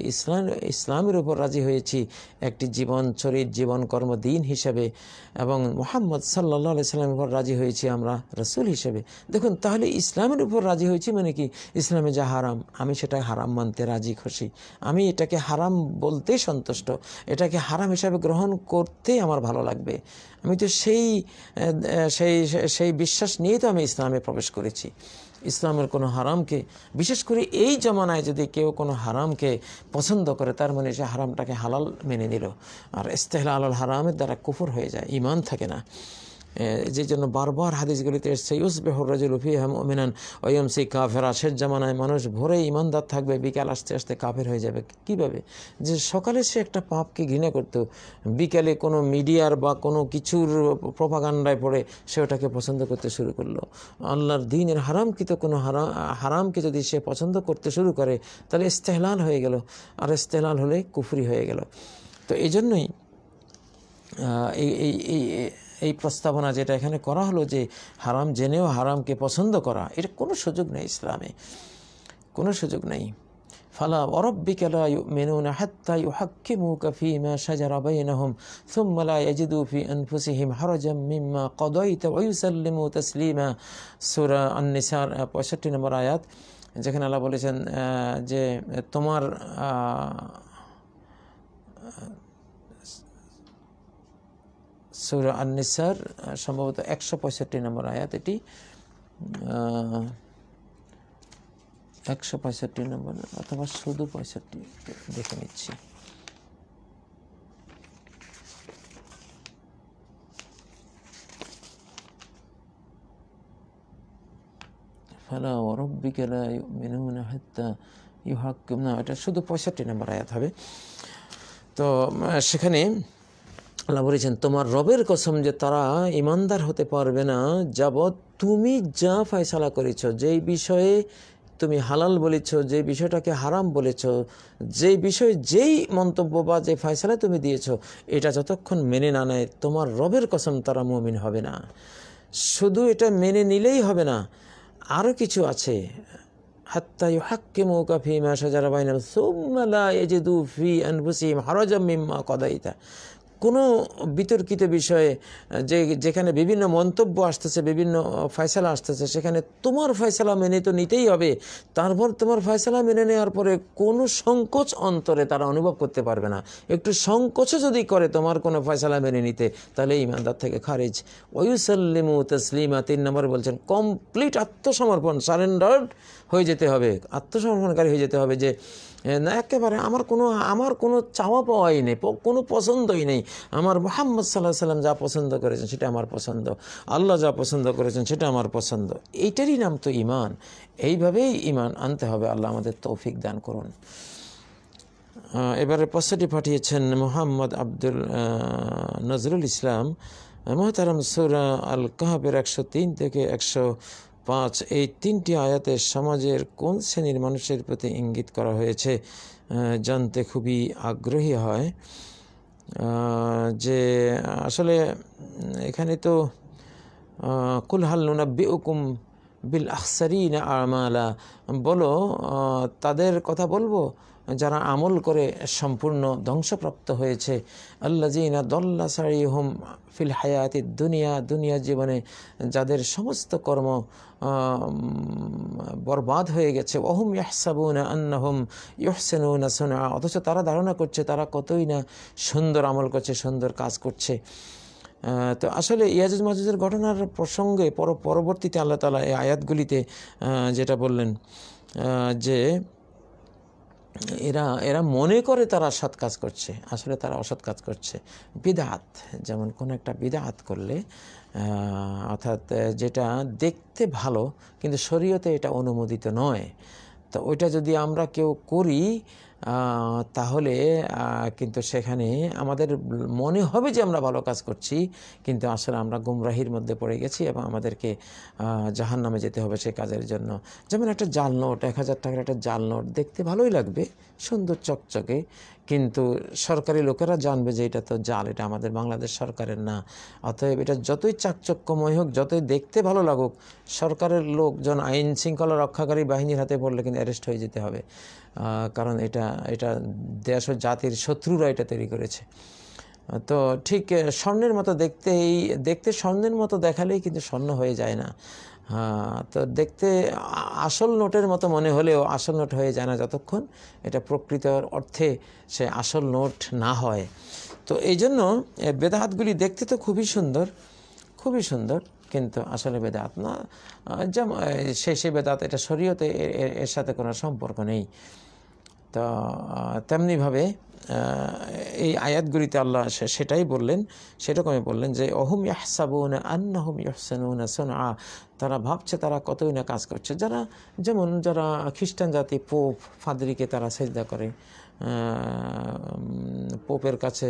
ইসলামের উপর রাজি হয়েছি একটি জীবন কর্ম দিন হিসেবে, এবং মুহাম্মদ সাল্লাল্লাহু আলাইহি সাল্লামের উপর রাজি হয়েছি আমরা রাসূল হিসেবে। দেখুন, তাহলে ইসলামের উপর রাজি হয়েছি মানে কি? ইসলামে যা হারাম আমি সেটা হারাম মানতে রাজি খুশি, আমি এটাকে হারাম বলতেই সন্তুষ্ট, এটাকে হারাম হিসাবে গ্রহণ করতেই আমার ভালো লাগবে। আমি তো সেই বিশ্বাস নিয়েই তো আমি ইসলামে প্রবেশ করেছি। ইসলামের কোনো হারামকে, বিশেষ করে এই জমানায় যদি কেউ কোনো হারামকে পছন্দ করে, তার মানে সে হারামটাকে হালাল মেনে নিল। আর ইস্তেহলাল আল হারামের দ্বারা কুফর হয়ে যায়, ঈমান থাকে না। যে জন্য বারবার হাদিসগুলিতে এসছে, ইউসবিহুর রাজুলু ফিহা মুমিনান ওয়া ইয়ামসি কাফিরা। শেষ জামানায় মানুষ ভোরে ইমানদার থাকবে, বিকাল আসতে আসতে কাফের হয়ে যাবে। কিভাবে? যে সকালে সে একটা পাপকে ঘৃণা করত, বিকালে কোনো মিডিয়ার বা কোনো কিছুর প্রপাগান্ডায় পড়ে সে ওটাকে পছন্দ করতে শুরু করলো। আল্লাহর দ্বীনের হারামকৃত কোনো হারামকে যদি সে পছন্দ করতে শুরু করে, তাহলে ইস্তেহলাল হয়ে গেল, আর ইস্তেহলাল হলে কুফরি হয়ে গেল। তো এই জন্যই এই প্রস্তাবনা যেটা এখানে করা হলো, যে হারাম জেনেও হারামকে পছন্দ করা, এটা কোনো সুযোগ নেই, ইসলামে কোনো সুযোগ নেই। ফালা ওয়ারাব্বিকা লা ইউমিনুনা হাত্তা ইউহাক্কিমুকা ফীমা শাজারা বাইনাহুম সুম্মা লা ইয়াজিদু ফি আনফুসিহিম হারাজাম মিম্মা কাদাইতা ওয়া ইউসাল্লিমু তাসলিমা। সূরা আন-নিসার 65 নম্বর আয়াত, যেখানে আল্লাহ বলেছেন যে তোমার সূরা আন-নিসার সম্ভবত 165 নম্বর আয়াত, এটি 165 নম্বর অথবা শুধু 65, দেখে নিচ্ছি। ফালা ওয়ারাব্বিকা লা ইউমিনুনা হাত্তা ইউহাক্কিমুনা, এটা শুধু 65 নম্বর আয়াত হবে। তো সেখানে আল্লাহ বলেছেন, তোমার রবের কসম যে তারা ইমানদার হতে পারবে না যাবৎ তুমি যা ফয়সালা করেছ, যেই বিষয়ে তুমি হালাল বলেছ, যে বিষয়টাকে হারাম বলেছ, যেই বিষয়ে যেই মন্তব্য বা যে ফয়সালা তুমি দিয়েছ, এটা যতক্ষণ মেনে না নেয়, তোমার রবের কসম তারা মুমিন হবে না। শুধু এটা মেনে নিলেই হবে না, আরও কিছু আছে। হাত্তা ইউহাক্কিমুকা ফীমা শাজারা বাইনাহুম সুম্মা লা ইয়াজিদু ফি আনফুসিহিম হারাজাম মিম্মা কাদাইতা। কোনো বিতর্কিত বিষয়ে যেখানে বিভিন্ন মন্তব্য আসতেছে, বিভিন্ন ফয়সালা আসতেছে, সেখানে তোমার ফয়সালা মেনে তো নিতেই হবে। তারপর তোমার ফয়সালা মেনে নেওয়ার পরে কোনো সংকোচ অন্তরে তারা অনুভব করতে পারবে না। একটু সংকোচও যদি করে তোমার কোনো ফয়সালা মেনে নিতে, তাহলে ইমানদার থেকে খারিজ। ওয়ুসাল্লিমু তাসলিমা, 3 নম্বর বলছেন কমপ্লিট আত্মসমর্পণ, সারেন্ডার্ড হয়ে যেতে হবে, আত্মসমর্পণকারী হয়ে যেতে হবে। যে না, একেবারে আমার কোনো চাওয়া পাওয়াই নেই, কোনো পছন্দই নেই। আমার মুহাম্মদ সাল্লাল্লাহু আলাইহি সাল্লাম যা পছন্দ করেছেন সেটা আমার পছন্দ, আল্লাহ যা পছন্দ করেছেন সেটা আমার পছন্দ। এইটারই নাম তো ঈমান। এইভাবেই ঈমান আনতে হবে। আল্লাহ আমাদের তৌফিক দান করুন। এবারে প্রশ্নটি পাঠিয়েছেন মোহাম্মদ আব্দুল নজরুল ইসলাম। মুহতারাম, সূরা আল কাহফের 103 থেকে 105 এই 3টি আয়াতে সমাজের কোন শ্রেণীর মানুষের প্রতি ইঙ্গিত করা হয়েছে জানতে খুবই আগ্রহী হয়। যে আসলে এখানে তো কুল হাল নুনাব্বিউকুম বিল আখসারিনা আমালা, বলো তাদের কথা বলবো যারা আমল করে সম্পূর্ণ ধ্বংসপ্রাপ্ত হয়েছে, আল্লাযীনা দাল্লা সাইহুম ফিল হায়াতিদ দুনিয়া, দুনিয়া জীবনে যাদের সমস্ত কর্ম বরবাদ হয়ে গেছে, ওহুম ইয়াহসাবুনা আন্নাহুম ইহসিনুনা সুনআ, অথচ তারা ধারণা করছে তারা কতই না সুন্দর আমল করছে, সুন্দর কাজ করছে। তো আসলে ইয়াজুজ মাজুজের ঘটনার প্রসঙ্গে পরবর্তীতে আল্লাহ তাআলা এই আয়াতগুলিতে যেটা বললেন যে এরা মনে করে তারা সৎ কাজ করছে, আসলে তারা অসৎ কাজ করছে। বিদআত, যেমন কোনো একটা বিদআত করলে অর্থাৎ যেটা দেখতে ভালো কিন্তু শরীয়তে এটা অনুমোদিত নয়, তো ওইটা যদি আমরা কেউ করি তাহলে কিন্তু সেখানে আমাদের মনে হবে যে আমরা ভালো কাজ করছি, কিন্তু আসলে আমরা গুমরাহির মধ্যে পড়ে গেছি এবং আমাদেরকে জাহান্নামে যেতে হবে সেই কাজের জন্য। যেমন একটা জাল নোট, 1000 টাকার একটা জাল নোট দেখতে ভালোই লাগবে, সুন্দর চকচকে, কিন্তু সরকারি লোকেরা জানবে যে এটা তো জাল, এটা আমাদের বাংলাদেশ সরকারের না। অতএব এটা যতই চাকচক্যময় হোক, যতই দেখতে ভালো লাগুক, সরকারের লোকজন, আইন শৃঙ্খলা রক্ষাকারী বাহিনীর হাতে পড়লে কিন্তু অ্যারেস্ট হয়ে যেতে হবে, কারণ এটা দেশ ও জাতির শত্রুরা এটা তৈরি করেছে। তো ঠিক স্বর্ণের মতো দেখতে স্বর্ণের মতো দেখালেই কিন্তু স্বর্ণ হয়ে যায় না। তো দেখতে আসল নোটের মতো মনে হলেও আসল নোট হয়ে যায় না যতক্ষণ এটা প্রকৃত অর্থে সে আসল নোট না হয়। তো এই জন্য বেদাতগুলি দেখতে তো খুবই সুন্দর, খুবই সুন্দর, কিন্তু আসলে বেদাত না। যেমন সেই বেদাত, এটা শরীয়তে এর সাথে কোনো সম্পর্ক নেই। তো তেমনিভাবে এই আয়াতগুলিতে আল্লাহ সেটাই বললেন, সেরকমই বললেন যে ওহুম ইয়াহসাবুনা আন্নাহুম ইহসিনুনা সুনআ, তারা ভাবছে তারা কতই না কাজ করছে। যারা খ্রিস্টান জাতি পোপ ফাদরিকে তারা সেজদা করে, পোপের কাছে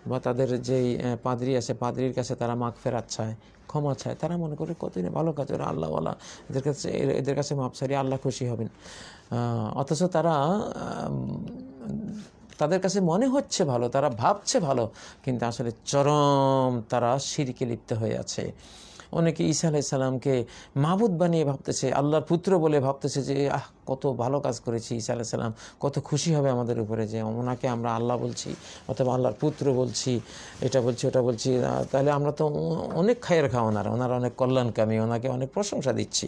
বা তাদের যেই পাদ্রী আছে পাদ্রীর কাছে তারা মাগফিরাত চায়, ক্ষমা চায়, তারা মনে করে কতই না ভালো কাজ, ওরা আল্লাহওয়ালা, এদের কাছে মাপ চাইলে আল্লাহ খুশি হবেন। অথচ তাদের কাছে মনে হচ্ছে ভালো, তারা ভাবছে ভালো, কিন্তু আসলে চরম তারা শিরকে লিপ্ত হয়ে আছে। অনেকে ঈসা আলাইহিস সালামকে মাবুদ বানিয়ে ভাবতেছে, আল্লাহর পুত্র বলে ভাবতেছে যে কত ভালো কাজ করেছি, ঈসা আলাইহিস সালাম কত খুশি হবে আমাদের উপরে যে ওনাকে আমরা আল্লাহ বলছি অথবা আল্লাহর পুত্র বলছি, এটা বলছি ওটা বলছি, তাহলে আমরা তো অনেক খায়ের খাওয়া, ওনারা অনেক কল্যাণকামী, ওনাকে অনেক প্রশংসা দিচ্ছি।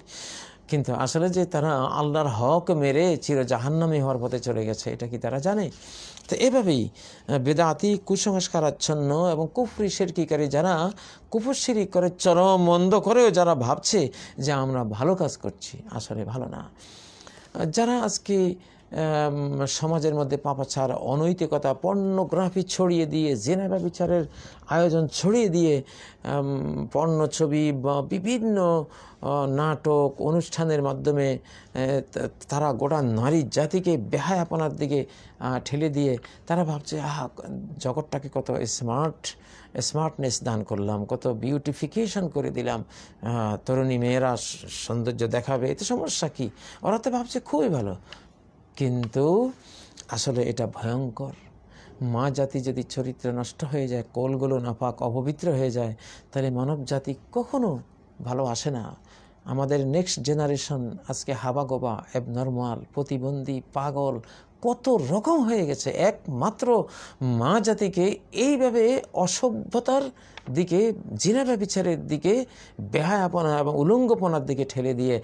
কিন্তু আসলে যে তারা আল্লাহর হক মেরে চির জাহান্নামী হওয়ার পথে চলে গেছে, এটা কি তারা জানে? তো এভাবেই বেদাতি, কুসংস্কারাচ্ছন্ন এবং কুফরি শিরকিকারী যারা কুফর শিরিক করে, চরম মন্দ করেও যারা ভাবছে যে আমরা ভালো কাজ করছি, আসলে ভালো না। যারা আজকে সমাজের মধ্যে পাপাচার, অনৈতিকতা, পর্নোগ্রাফি ছড়িয়ে দিয়ে, জেনা ব্যভিচারের আয়োজন ছড়িয়ে দিয়ে, পর্ণ ছবি বা বিভিন্ন নাটক অনুষ্ঠানের মাধ্যমে তারা গোটা নারী জাতিকে বেহায়াপনার দিকে ঠেলে দিয়ে তারা ভাবছে জগৎটাকে কত স্মার্টনেস দান করলাম, কত বিউটিফিকেশন করে দিলাম, তরুণী মেয়েরা সৌন্দর্য দেখাবে, এতে সমস্যা কি? ওরা তো ভাবছে খুবই ভালো, কিন্তু আসলে এটা ভয়ঙ্কর। মা জাতি যদি চরিত্র নষ্ট হয়ে যায়, কোলগুলো নাপাক অপবিত্র হয়ে যায়, তাহলে মানব জাতি কখনো ভালো আসে না। আমাদের নেক্সট জেনারেশন আজকে হাবাগোবা, অ্যাবনর্মাল, প্রতিবন্ধী, পাগল, কত রকম হয়ে গেছে। একমাত্র মা জাতিকে এইভাবে অসভ্যতার দিকে, জিনা ব্যভিচারের দিকে, বেহায়াপনা এবং উলঙ্গপনার দিকে ঠেলে দিয়ে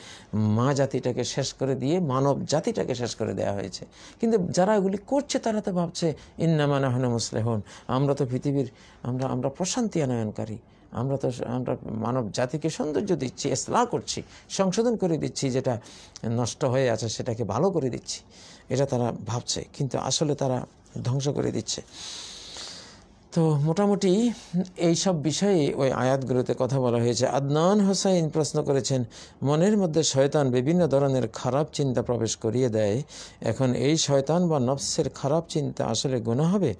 মা জাতিটাকে শেষ করে দিয়ে মানব জাতিটাকে শেষ করে দেওয়া হয়েছে। কিন্তু যারা এগুলি করছে তারা তো ভাবছে ইন্নামা নাহনু মুসলিহুন, আমরা তো পৃথিবীর আমরা প্রশান্তি আনয়নকারী, আমরা মানব জাতিকে সৌন্দর্য দিচ্ছি, ইসলাহ করছি, সংশোধন করে দিচ্ছি, যেটা নষ্ট হয়ে আছে সেটাকে ভালো করে দিচ্ছি, এটা তারা ভাবছে, কিন্তু আসলে তারা ধ্বংস করে দিচ্ছে। তো মোটামুটি এই সব বিষয়ে ওই আয়াতগুলোতে কথা বলা হয়েছে। আদনান হোসাইন প্রশ্ন করেছেন, মনের মধ্যে শয়তান বিভিন্ন ধরনের খারাপ চিন্তা প্রবেশ করিয়ে দেয়, এখন এই শয়তান বা নফসের খারাপ চিন্তা আসলে গুনাহ হবে?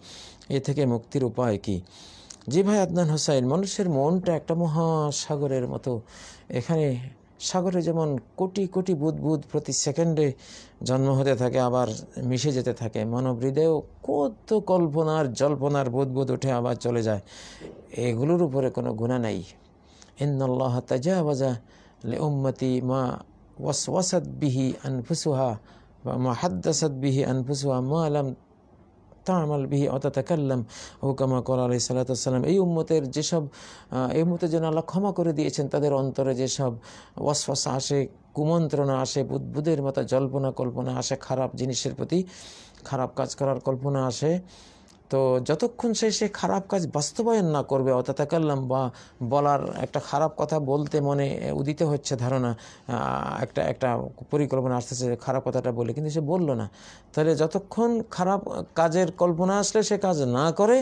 এ থেকে মুক্তির উপায় কি? জি ভাই আদনান হোসাইন, মানুষের মনটা একটা মহাসাগরের মতো। এখানে সাগরে যেমন কোটি কোটি বুদবুদ প্রতি সেকেন্ডে জন্ম হতে থাকে, আবার মিশে যেতে থাকে, মানব হৃদয়েও কত কল্পনার জল্পনার বুদবুদ উঠে আবার চলে যায়। এগুলোর উপরে কোনো গুনাহ নাই। ইন্নাল্লাহ তাজাওয়াজা লিউম্মতি মা ওয়াসওয়াসাত বিহি আনফুসুহা মা হাদ্দাসাত বিহি আনফুসুহা মা লাম তা'মাল বিহি আও তাতাকাল্লাম আও কামা ক্বালা আলাইহিস সালাতু ওয়াস সালাম। এই উম্মতের যেসব এই উম্মতের জন্য আল্লাহ ক্ষমা করে দিয়েছেন, তাদের অন্তরে যেসব ওয়াসওয়াসা আসে, কুমন্ত্রণা আসে, বুদবুদের মতো জল্পনা কল্পনা আসে, খারাপ জিনিসের প্রতি খারাপ কাজ করার কল্পনা আসে, তো যতক্ষণ সে খারাপ কাজ বাস্তবায়ন না করবে, অতাতাকাল্লাম বা বলার একটা খারাপ কথা বলতে মনে উদিত হচ্ছে ধারণা, একটা পরিকল্পনা আসতেছে খারাপ কথাটা বলে, কিন্তু সে বলল না, তাহলে যতক্ষণ খারাপ কাজের কল্পনা আসলে সে কাজ না করে,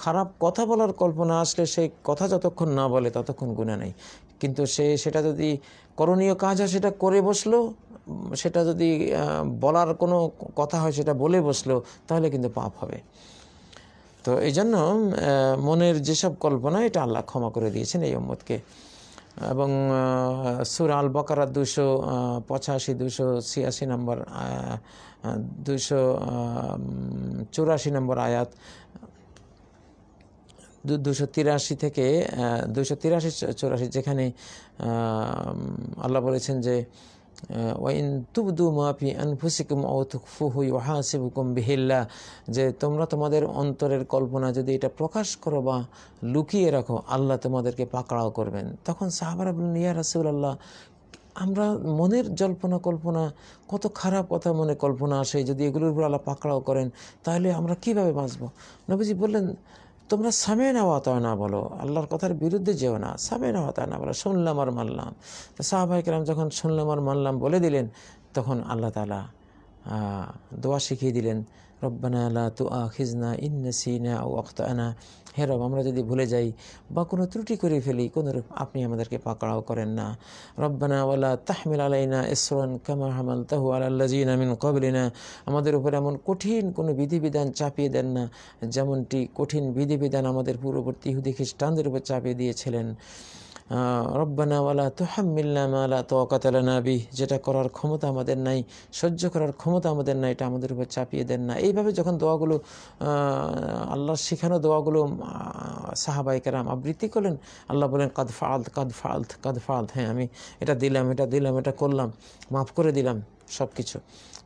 খারাপ কথা বলার কল্পনা আসলে সেই কথা যতক্ষণ না বলে ততক্ষণ গুনাহ নেই। কিন্তু সেটা যদি করণীয় কাজ হয় সেটা করে বসলো, সেটা যদি বলার কোনো কথা হয় সেটা বলে বসলো, তাহলে কিন্তু পাপ হবে। তো এই জন্য মনের যেসব কল্পনা, এটা আল্লাহ ক্ষমা করে দিয়েছেন এই উম্মতকে। এবং সূরা আল বাকারা 285, 286 নম্বর, 284 নম্বর আয়াত, 283 থেকে 283-84, যেখানে আল্লাহ বলেছেন যে ওয়াইন তুবদু মা ফি আনফুসিকুম আও তুখফুহু ইউহাসিবুকুম বিহিল্লাহ, যে তোমরা তোমাদের অন্তরের কল্পনা যদি এটা প্রকাশ করো বা লুকিয়ে রাখো, আল্লাহ তোমাদেরকে পাকড়াও করবেন। তখন সাহাবারা বললেন, ইয়া রাসূলুল্লাহ, আমরা মনের জল্পনা কল্পনা, কত খারাপ কথা মনে কল্পনা আসে, যদি এগুলোর উপর আল্লাহ পাকড়াও করেন তাহলে আমরা কিভাবে বাঁচব? নবীজি বললেন, তোমরা সামি'না ওয়া আতা'না বলো, আল্লাহর কথার বিরুদ্ধে যেও না, সামি'না ওয়া আতা'না বলো, শুনলাম আর মানলাম। তো সাহাবায়ে কেরাম যখন শুনলাম আর মানলাম বলে দিলেন, তখন আল্লাহ তাআলা দোয়া শিখিয়ে দিলেন, রব্বানা লা তুআখিজনা ইন নাসিনা আও আখতা'না, হে রব, আমরা যদি ভুলে যাই বা কোনো ত্রুটি করে ফেলি, আপনি আমাদেরকে পাকড়াও করেন না। রব্বানা ওয়ালা তাহমিল আলাইনা ইসরান কামা হামালতাহু আলাল্লাযিনা মিন ক্বাবলিনা, আমাদের উপর এমন কঠিন কোনো বিধিবিধান চাপিয়ে দেন না যেমনটি কঠিন বিধিবিধান আমাদের পূর্ববর্তী ইহুদি খ্রিস্টানদের উপর চাপিয়ে দিয়েছিলেন। রব্বানা ওয়ালা তুহাম্মিলনা মা লা তাকাতা লানা বিহি, যেটা করার ক্ষমতা আমাদের নাই, সহ্য করার ক্ষমতা আমাদের নাই, এটা আমাদের উপর চাপিয়ে দেন না। এইভাবে যখন দোয়াগুলো, আল্লাহর শেখানো দোয়াগুলো সাহাবায়ে কেরাম আবৃত্তি করলেন, আল্লাহ বলেন, কাদ ফাআলত কাদ ফাআলত কাদ ফাআলত, হ্যাঁ আমি এটা দিলাম, এটা করলাম, মাফ করে দিলাম সব কিছু।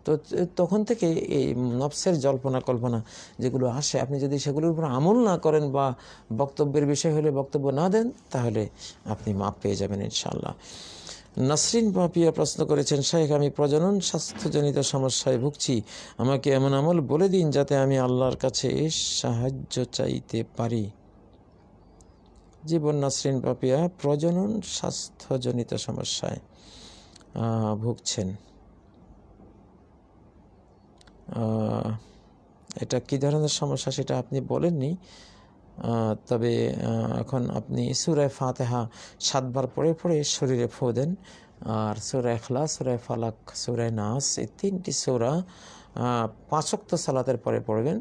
তো তখন থেকে এই নফসের জল্পনা কল্পনা যেগুলো আসে, আপনি যদি সেগুলোর উপর আমল না করেন বা বক্তব্যের বিষয় হলে বক্তব্য না দেন, তাহলে আপনি মাপ পেয়ে যাবেন ইনশাআল্লাহ। নাসরিন পাপিয়া প্রশ্ন করেছেন, শাইখ, আমি প্রজনন স্বাস্থ্যজনিত সমস্যায় ভুগছি, আমাকে এমন আমল বলে দিন যাতে আমি আল্লাহর কাছে সাহায্য চাইতে পারি। জীবন নাসরিন পাপিয়া প্রজনন স্বাস্থ্যজনিত সমস্যায় ভুগছেন। এটা কী ধরনের সমস্যা সেটা আপনি বলেননি, তবে এখন আপনি সূরা ফাতিহা 7 বার পড়ে পড়ে শরীরে ফু দেন, আর সূরা ইখলাস, সূরা ফালাক, সূরা নাস, এই 3টি সূরা 5 ওয়াক্ত সালাতের পরে পড়বেন,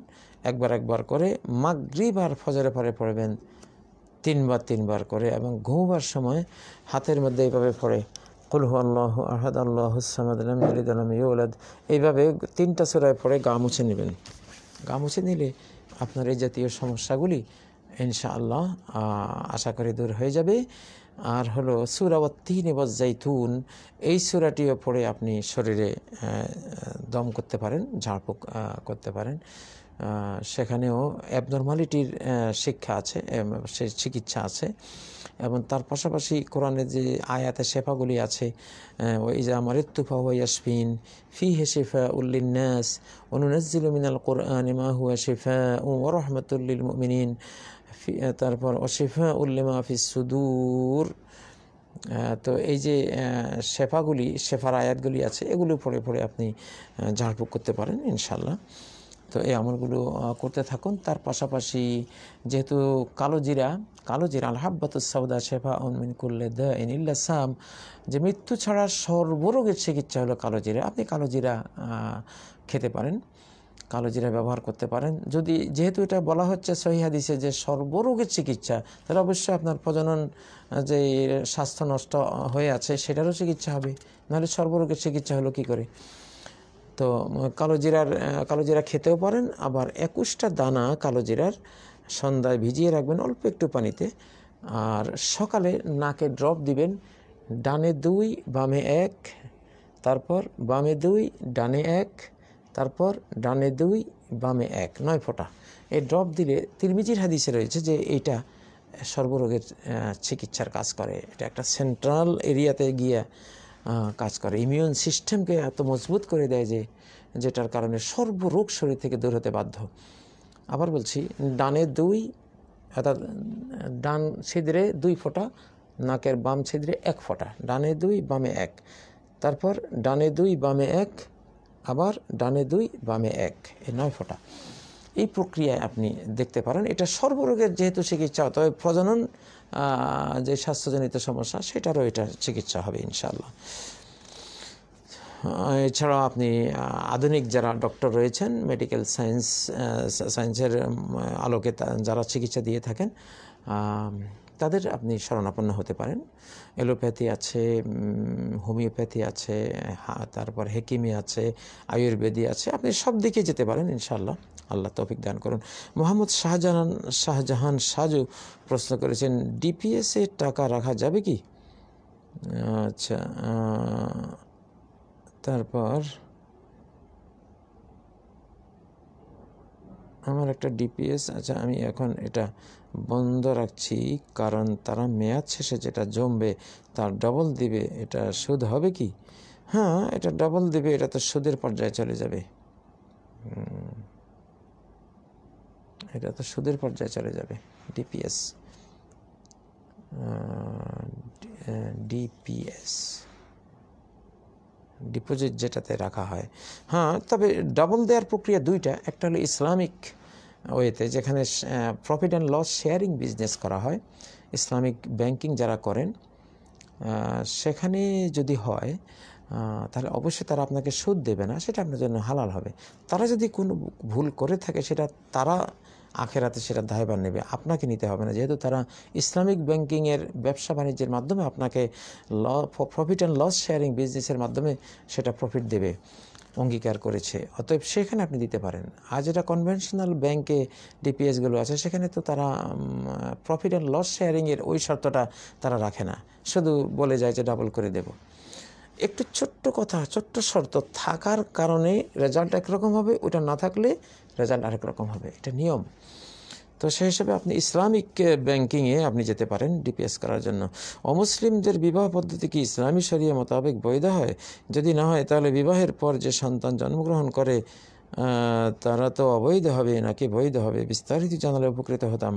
একবার করে। মাগরিব আর ফজরের পরে পড়বেন 3 বার করে, এবং ঘুমাবার সময় হাতের মধ্যে এইভাবে পড়ে কুল হুয়াল্লাহু আহাদ আল্লাহুস সামাদ লাম ইয়ালিদ ওয়া লাম ইউলাদ, এইভাবে 3টা সূরায় পড়ে গা মুছে নেবেন। গা মুছে নিলে আপনার এই জাতীয় সমস্যাগুলি ইনশাআল্লাহ আশা করি দূর হয়ে যাবে। আর হলো সূরা ওয়াত-তিন ওয়াজ-জাইতুন, এই সূরাটিও পড়ে আপনি শরীরে দম করতে পারেন, ঝাড়ফুঁক করতে পারেন। সেখানেও অ্যাবনর্মালিটির শিক্ষা আছে, সে চিকিৎসা আছে, এবং তার পাশাপাশি কোরআনের যে আয়াতে শেফাগুলি আছে, ওয়াইজা মারিদতু ফাহুয়া ইয়াশফিন, ফিহি শিফাউল লিন-নাস ওয়া নুনাজ্জিলু মিনাল কুরআনি মা হুয়া শিফাউন ওয়া রাহমাতুল লিল মুমিনিন, তারপর ওয়া শিফাউল লিমা ফিস সুদূর। তো এই যে শেফার আয়াতগুলি আছে, এগুলো পড়ে পড়ে আপনি ঝাড়ফুঁক করতে পারেন ইনশাআল্লাহ। তো এই আমলগুলো করতে থাকুন। তার পাশাপাশি যেহেতু কালো জিরা আল হাব্বাতুস সাউদা শিফাউন মিন কুল্লি দাইন ইল্লা সাম, যে মৃত্যু ছাড়া সর্বরোগের চিকিৎসা হলো কালো জিরা, আপনি কালো জিরা খেতে পারেন, কালো জিরা ব্যবহার করতে পারেন। যেহেতু এটা বলা হচ্ছে সহিহ হাদিসে যে সর্বরোগের চিকিৎসা, তাহলে অবশ্যই আপনার প্রজনন যে স্বাস্থ্য নষ্ট হয়ে আছে সেটারও চিকিৎসা হবে, নাহলে সর্বরোগের চিকিৎসা হলো কি করে? তো কালো জিরা খেতেও পারেন। আবার 21টা দানা কালো জিরার সন্ধ্যায় ভিজিয়ে রাখবেন অল্প একটু পানিতে, আর সকালে নাকে ড্রপ দিবেন, ডানে 2 বামে 1, তারপর বামে 2, ডানে 1, তারপর ডানে 2, বামে 1, 9 ফোঁটা। এই ড্রপ দিলে তিরমিজির হাদিসে রয়েছে যে এইটা সর্বরোগের চিকিৎসার কাজ করে। এটা একটা সেন্ট্রাল এরিয়াতে গিয়ে কাজ করে, ইমিউন সিস্টেমকে এত মজবুত করে দেয় যে যেটার কারণে সর্বরোগ শরীর থেকে দূর হতে বাধ্য। আবার বলছি, ডানে 2, অর্থাৎ ডান ছিদ্রে 2 ফোঁটা, নাকের বাম ছিদ্রে 1 ফোঁটা, ডানে 2, বামে 1, তারপর ডানে 2, বামে 1, আবার ডানে 2, বামে 1, এই 9 ফোঁটা। এই প্রক্রিয়ায় আপনি দেখতে পারেন। এটা সর্বরোগের যেহেতু চিকিৎসা, তবে প্রজনন যে স্বাস্থ্যজনিত সমস্যা সেটারও এটা চিকিৎসা হবে ইনশাআল্লাহ। এছাড়াও আপনি আধুনিক যারা ডক্টর রয়েছেন, মেডিকেল সায়েন্সের আলোকে যারা চিকিৎসা দিয়ে থাকেন, তাদের আপনি শরণাপন্ন হতে পারেন। এলোপ্যাথি আছে, হোমিওপ্যাথি আছে, তারপর হেকিমি আছে, আয়ুর্বেদী আছে, আপনি সব দিকে যেতে পারেন ইনশাআল্লাহ। আল্লাহ তৌফিক দান করুন। মোহাম্মদ শাহজাহান সাজু প্রশ্ন করেছেন, ডিপিএসে টাকা রাখা যাবে কি? আচ্ছা, তারপর আমার একটা ডিপিএস, আচ্ছা আমি এখন এটা বন্ধ রাখছি, কারণ তারা মেয়াদ শেষে যেটা জমবে তার ডবল দিবে, এটা সুদ হবে কি? হ্যাঁ, এটা ডবল দিবে, এটা তো সুদের পর্যায়ে চলে যাবে, এটা তো সুদের পর্যায়ে চলে যাবে। ডিপিএস ডিপোজিট যেটাতে রাখা হয়, হ্যাঁ, তবে ডাবল দেওয়ার প্রক্রিয়া দুইটা। একটা হলো ইসলামিক ওয়েতে, যেখানে profit and loss sharing business করা হয়, ইসলামিক ব্যাংকিং যারা করেন সেখানে যদি হয় তাহলে অবশ্যই তারা আপনাকে সুদ দেবে না, সেটা আপনার জন্য হালাল হবে। তারা যদি কোনো ভুল করে থাকে সেটা তারা আখেরাতে সেটা দায়ভার নেবে, আপনাকে নিতে হবে না, যেহেতু তারা ইসলামিক ব্যাংকিংয়ের ব্যবসা বাণিজ্যের মাধ্যমে আপনাকে প্রফিট অ্যান্ড লস শেয়ারিং বিজনেসের মাধ্যমে সেটা প্রফিট দেবে অঙ্গীকার করেছে, অতএব সেখানে আপনি দিতে পারেন। আর যেটা কনভেনশনাল ব্যাংকে ডিপিএসগুলো আছে সেখানে তো তারা প্রফিট অ্যান্ড লস শেয়ারিংয়ের ওই শর্তটা তারা রাখে না, শুধু বলে যায় যে ডাবল করে দেব। একটু ছোট্ট কথা, ছোট্ট শর্ত থাকার কারণে রেজাল্ট একরকম হবে, ওটা না থাকলে রেজাল্ট আরেক রকম হবে, এটা নিয়ম। তো সেই হিসেবে আপনি ইসলামিক ব্যাংকিংয়ে আপনি যেতে পারেন ডিপিএস করার জন্য। অমুসলিমদের বিবাহ পদ্ধতি কি ইসলামী শরিয়া মোতাবেক বৈধ হয়? যদি না হয় তাহলে বিবাহের পর যে সন্তান জন্মগ্রহণ করে তারা তো অবৈধ হবে নাকি বৈধ হবে? বিস্তারিত জানালে উপকৃত হতাম।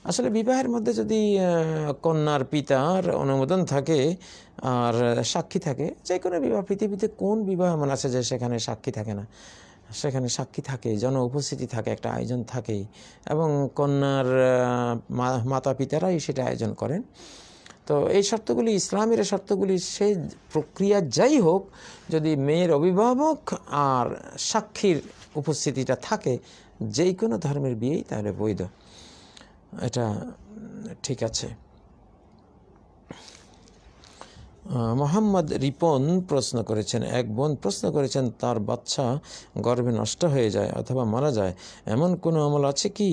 আসলে বিবাহের মধ্যে যদি কন্যার পিতার অনুমোদন থাকে আর সাক্ষী থাকে, যে কোনো বিবাহ, পৃথিবীতে কোন বিবাহ এমন আছে যে সেখানে সাক্ষী থাকে না? সেখানে সাক্ষী থাকে, জন উপস্থিতি থাকে, একটা আয়োজন থাকেই, এবং কন্যার মাতা পিতারাই সেটা আয়োজন করেন। তো এই শর্তগুলি ইসলামের শর্তগুলি, সেই প্রক্রিয়া যাই হোক, যদি মেয়ের অভিভাবক আর সাক্ষীর উপস্থিতিটা থাকে যেই কোনো ধর্মের বিয়েই, তাহলে বৈধ, এটা ঠিক আছে। মোহাম্মদ রিপন প্রশ্ন করেছেন, এক বোন প্রশ্ন করেছেন তার বাচ্চা গর্ভে নষ্ট হয়ে যায় অথবা মারা যায়, এমন কোনো আমল আছে কি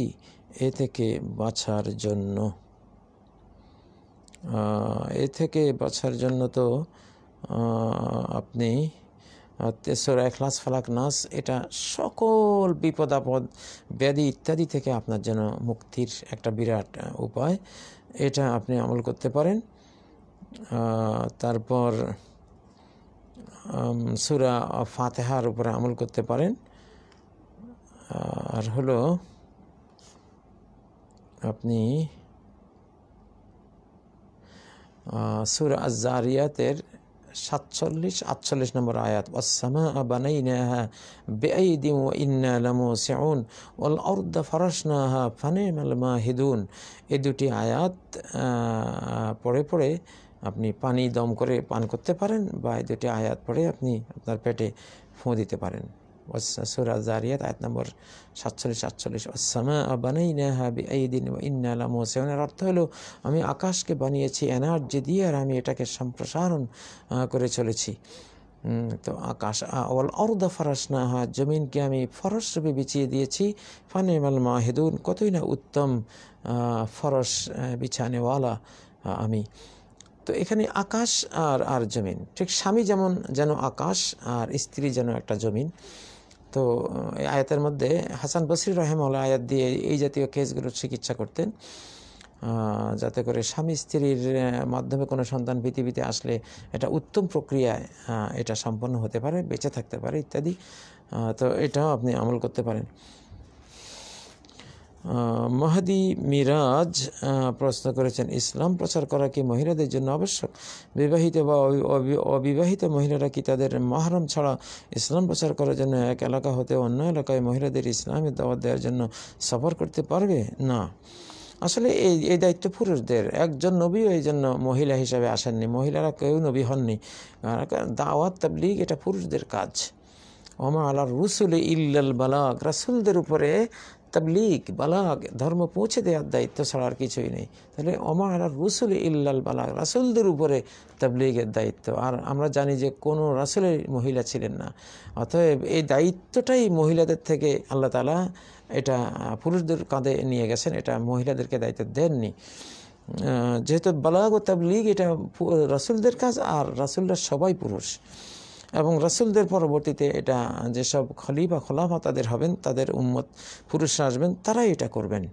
এ থেকে বাঁচার জন্য? এ থেকে বাঁচার জন্য তো আপনি সূরা ইখলাস, ফালাক, নাস, এটা সকল বিপদ আপদ, ব্যাধি ইত্যাদি থেকে আপনার জন্য মুক্তির একটা বিরাট উপায়, এটা আপনি আমল করতে পারেন। তারপর সূরা ফাতিহার উপরে আমল করতে পারেন। আর হলো আপনি সূরা আয-যারিয়াতের 47-48 নম্বর আয়াত, ওয়াস-সামাআ বানাইনাহা বিআইদিন ওয়া ইন্না লামুসিউন ওয়াল আরদা ফারাশনাহা ফানিমাল মাহিদুন, এই দুটি আয়াত পড়ে পড়ে আপনি পানি দম করে পান করতে পারেন, বা এই দুটি আয়াত পড়ে আপনি আপনার পেটে ফুঁ দিতে পারেন। সূরা যারিয়াত আয়াত নম্বর 47-48, ওয়াস-সামাআ বানাইনাহা বিআইদিন ওয়া ইন্না লামুসিউন, এর অর্থ হলো আমি আকাশকে বানিয়েছি এনার্জি দিয়ে, আর আমি এটাকে সম্প্রসারণ করে চলেছি। তো আকাশ, ওয়াল আরদা ফারাশনাহা, জমিনকে আমি ফরশ রূপে বিছিয়ে দিয়েছি, ফানিমাল মাহিদুন, কতই না উত্তম ফরশ বিছানেওয়ালা আমি। তো তো এখানে আকাশ আর জমিন, ঠিক স্বামী যেন আকাশ আর স্ত্রী যেন একটা জমিন। তো এই আয়াতের মধ্যে হাসান বসরি রাহিমাহুল্লাহ আয়াত দিয়ে এই জাতীয় কেসগুলোর চিকিৎসা করতেন, যাতে করে স্বামী স্ত্রীর মাধ্যমে কোনো সন্তান পৃথিবীতে আসলে এটা উত্তম প্রক্রিয়ায় এটা সম্পন্ন হতে পারে, বেঁচে থাকতে পারে ইত্যাদি। তো এটাও আপনি আমল করতে পারেন। মাহদি মিরাজ প্রশ্ন করেছেন, ইসলাম প্রচার করা কি মহিলাদের জন্য আবশ্যক? বিবাহিত বা অবিবাহিত মহিলারা কি তাদের মাহরম ছাড়া ইসলাম প্রচার করার জন্য এক এলাকা হতে অন্য এলাকায় মহিলাদের ইসলামের দাওয়াত দেওয়ার জন্য সফর করতে পারবে? না, আসলে এই দায়িত্ব পুরুষদের। একজন নবীও এই জন্য মহিলা হিসাবে আসেননি, মহিলারা কেউ নবী হননি। দাওয়াত তাবলীগ এটা পুরুষদের কাজ। ওমা আলা রুসুল ইল্লাল বালাগ, রাসূলদের উপরে তাবলীগ বালাগ ধর্ম পৌঁছে দেওয়ার দায়িত্ব ছাড়া আর কিছুই নেই। তাহলে ওমা আলা রুসুল ইল্লাল বালাগ, রাসূলদের উপরে তাবলীগের দায়িত্ব। আর আমরা জানি যে কোনো রাসূলের মহিলা ছিলেন না, অতএব এই দায়িত্বটাই মহিলাদের থেকে আল্লাহ তাআলা এটা পুরুষদের কাঁধে নিয়ে গেছেন, এটা মহিলাদেরকে দায়িত্ব দেননি। যেহেতু বালাগ ও তাবলীগ এটা রাসূলদের কাজ, আর রাসূলরা সবাই পুরুষ, এবং রাসূলদের পরবর্তীতে এটা যেসব খলিফা তাদের হবেন, তাদের উম্মত পুরুষরা আসবেন, তারাই এটা করবেন।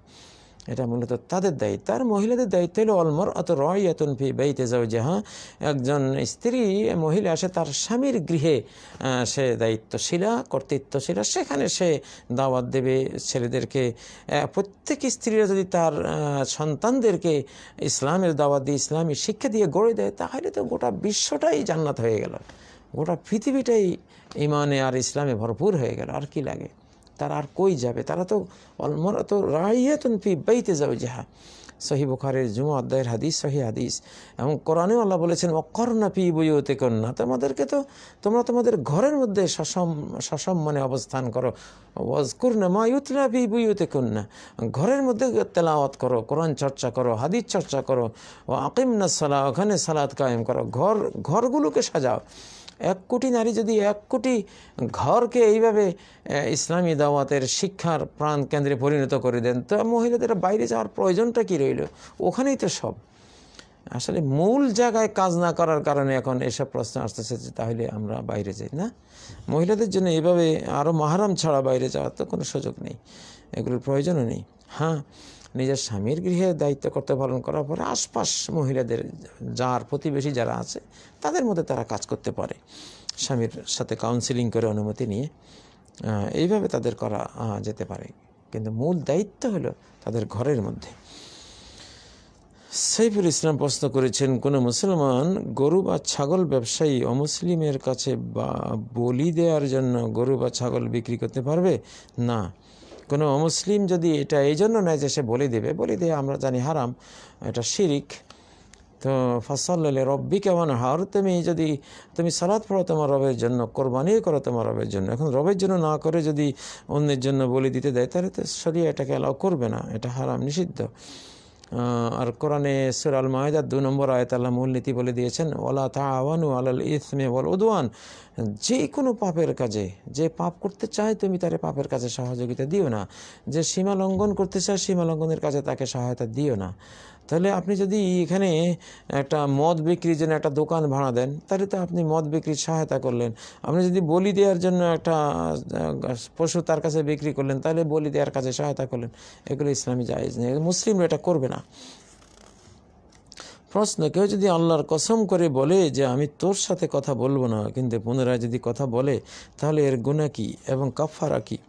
এটা মূলত তাদের দায়িত্ব। আর মহিলাদের দায়িত্ব হলো অলমারআতু রাইয়াতুন ফি বাইতি যাওজিহা, একজন স্ত্রী মহিলা আসে তার স্বামীর গৃহে, সে দায়িত্বশীলা কর্তৃত্বশীলা, সেখানে সে দাওয়াত দেবে ছেলেদেরকে। প্রত্যেক স্ত্রীরা যদি তার সন্তানদেরকে ইসলামের দাওয়াত দিয়ে ইসলামী শিক্ষা দিয়ে গড়ে দেয়, তাহলে তো গোটা বিশ্বটাই জান্নাত হয়ে গেল, গোটা পৃথিবীটাই ইমানে আর ইসলামে ভরপুর হয়ে গেল। আর কি লাগে? তারা আর কই যাবে? তারা তো অলমারআতু রাইয়াতুন ফি বাইতি যাওজিহা, সহিহ বুখারীর জুমা অধ্যায়ের হাদিস, সহিহ হাদিস। এবং কোরআনেও আল্লাহ বলেছেন ওয়াক্কারনা ফি বুয়ুতিকুন্না, তোমাদেরকে তো তোমরা তোমাদের ঘরের মধ্যে সসম্মানে অবস্থান করো। ওয়াজকুরনা মা ইউতলা ফি বুয়ুতিকুন্না, ঘরের মধ্যে তেলাওয়াত করো, কোরআন চর্চা করো, হাদিস চর্চা করো। ওয়া আকিমনাস সালাহ, ওখানে সালাত কায়েম করো, ঘরগুলোকে সাজাও। 1 কোটি নারী যদি 1 কোটি ঘরকে এইভাবে ইসলামী দাওয়াতের শিক্ষার প্রাণ কেন্দ্রে পরিণত করে দেন, তো মহিলাদের বাইরে যাওয়ার প্রয়োজনটা কি রইল? ওখানেই তো সব। আসলে মূল জায়গায় কাজ না করার কারণে এখন এসব প্রশ্ন আসতেছে যে তাহলে আমরা বাইরে যাই না। মহিলাদের জন্য এভাবে আরও মাহরম ছাড়া বাইরে যাওয়ার তো কোনো সুযোগ নেই, এগুলোর প্রয়োজনও নেই। হ্যাঁ, নিজের স্বামীর গৃহে দায়িত্ব কর্তব্য পালন করার পরে আশপাশ মহিলাদের, যার প্রতিবেশী যারা আছে, তাদের মধ্যে তারা কাজ করতে পারে, স্বামীর সাথে কাউন্সিলিং করে অনুমতি নিয়ে এইভাবে তাদের করা যেতে পারে। কিন্তু মূল দায়িত্ব হলো তাদের ঘরের মধ্যে। সাইফুল ইসলাম প্রশ্ন করেছেন, কোনো মুসলমান গরু বা ছাগল ব্যবসায়ী অমুসলিমের কাছে বলি দেওয়ার জন্য গরু বা ছাগল বিক্রি করতে পারবে? না। কোনো অমুসলিম যদি এটা এই জন্য নেয় যে সে বলি দেবে, বলি দিয়ে আমরা জানি হারাম, এটা শিরিক। তো ফাসাল্লি রব্বিকা ওয়ানহার, তুমি সালাত পড়ো তোমার রবের জন্য, কোরবানিও করো তোমার রবের জন্য। এখন রবের জন্য না করে যদি অন্যের জন্য বলি দিতে দেয়, তাহলে তো শরিয়া এটাকে অ্যালাউ করবে না, এটা হারাম, নিষিদ্ধ। আর কোরআনে সূরা আল মাইদার 2 নম্বর আয়াতে আল্লাহ মূলনীতি বলে দিয়েছেন, ওয়ালা তাআওয়ানু আলাল ইসমি ওয়াল উদওয়ান, যে কোনো পাপের কাজে, যে পাপ করতে চায় তুমি তারে পাপের কাজে সহযোগিতা দিও না, যে সীমা লঙ্ঘন করতে চায় সীমা লঙ্ঘনের কাজে তাকে সহায়তা দিও না। তাহলে আপনি যদি এখানে একটা মদ বিক্রির জন্য একটা দোকান ভাড়া দেন, তাহলে তো আপনি মদ বিক্রির সহায়তা করলেন। আপনি যদি বলি দেওয়ার জন্য একটা পশু তার কাছে বিক্রি করলেন, তাহলে বলি দেওয়ার কাজে সহায়তা করলেন। এগুলো ইসলামী জায়েজ নেই, মুসলিমরা এটা করবে না। প্রশ্ন, কেউ যদি আল্লাহর কসম করে বলে যে আমি তোর সাথে কথা বলবো না, কিন্তু পুনরায় যদি কথা বলে, তাহলে এর গুনাহ কি এবং কাফারা কি?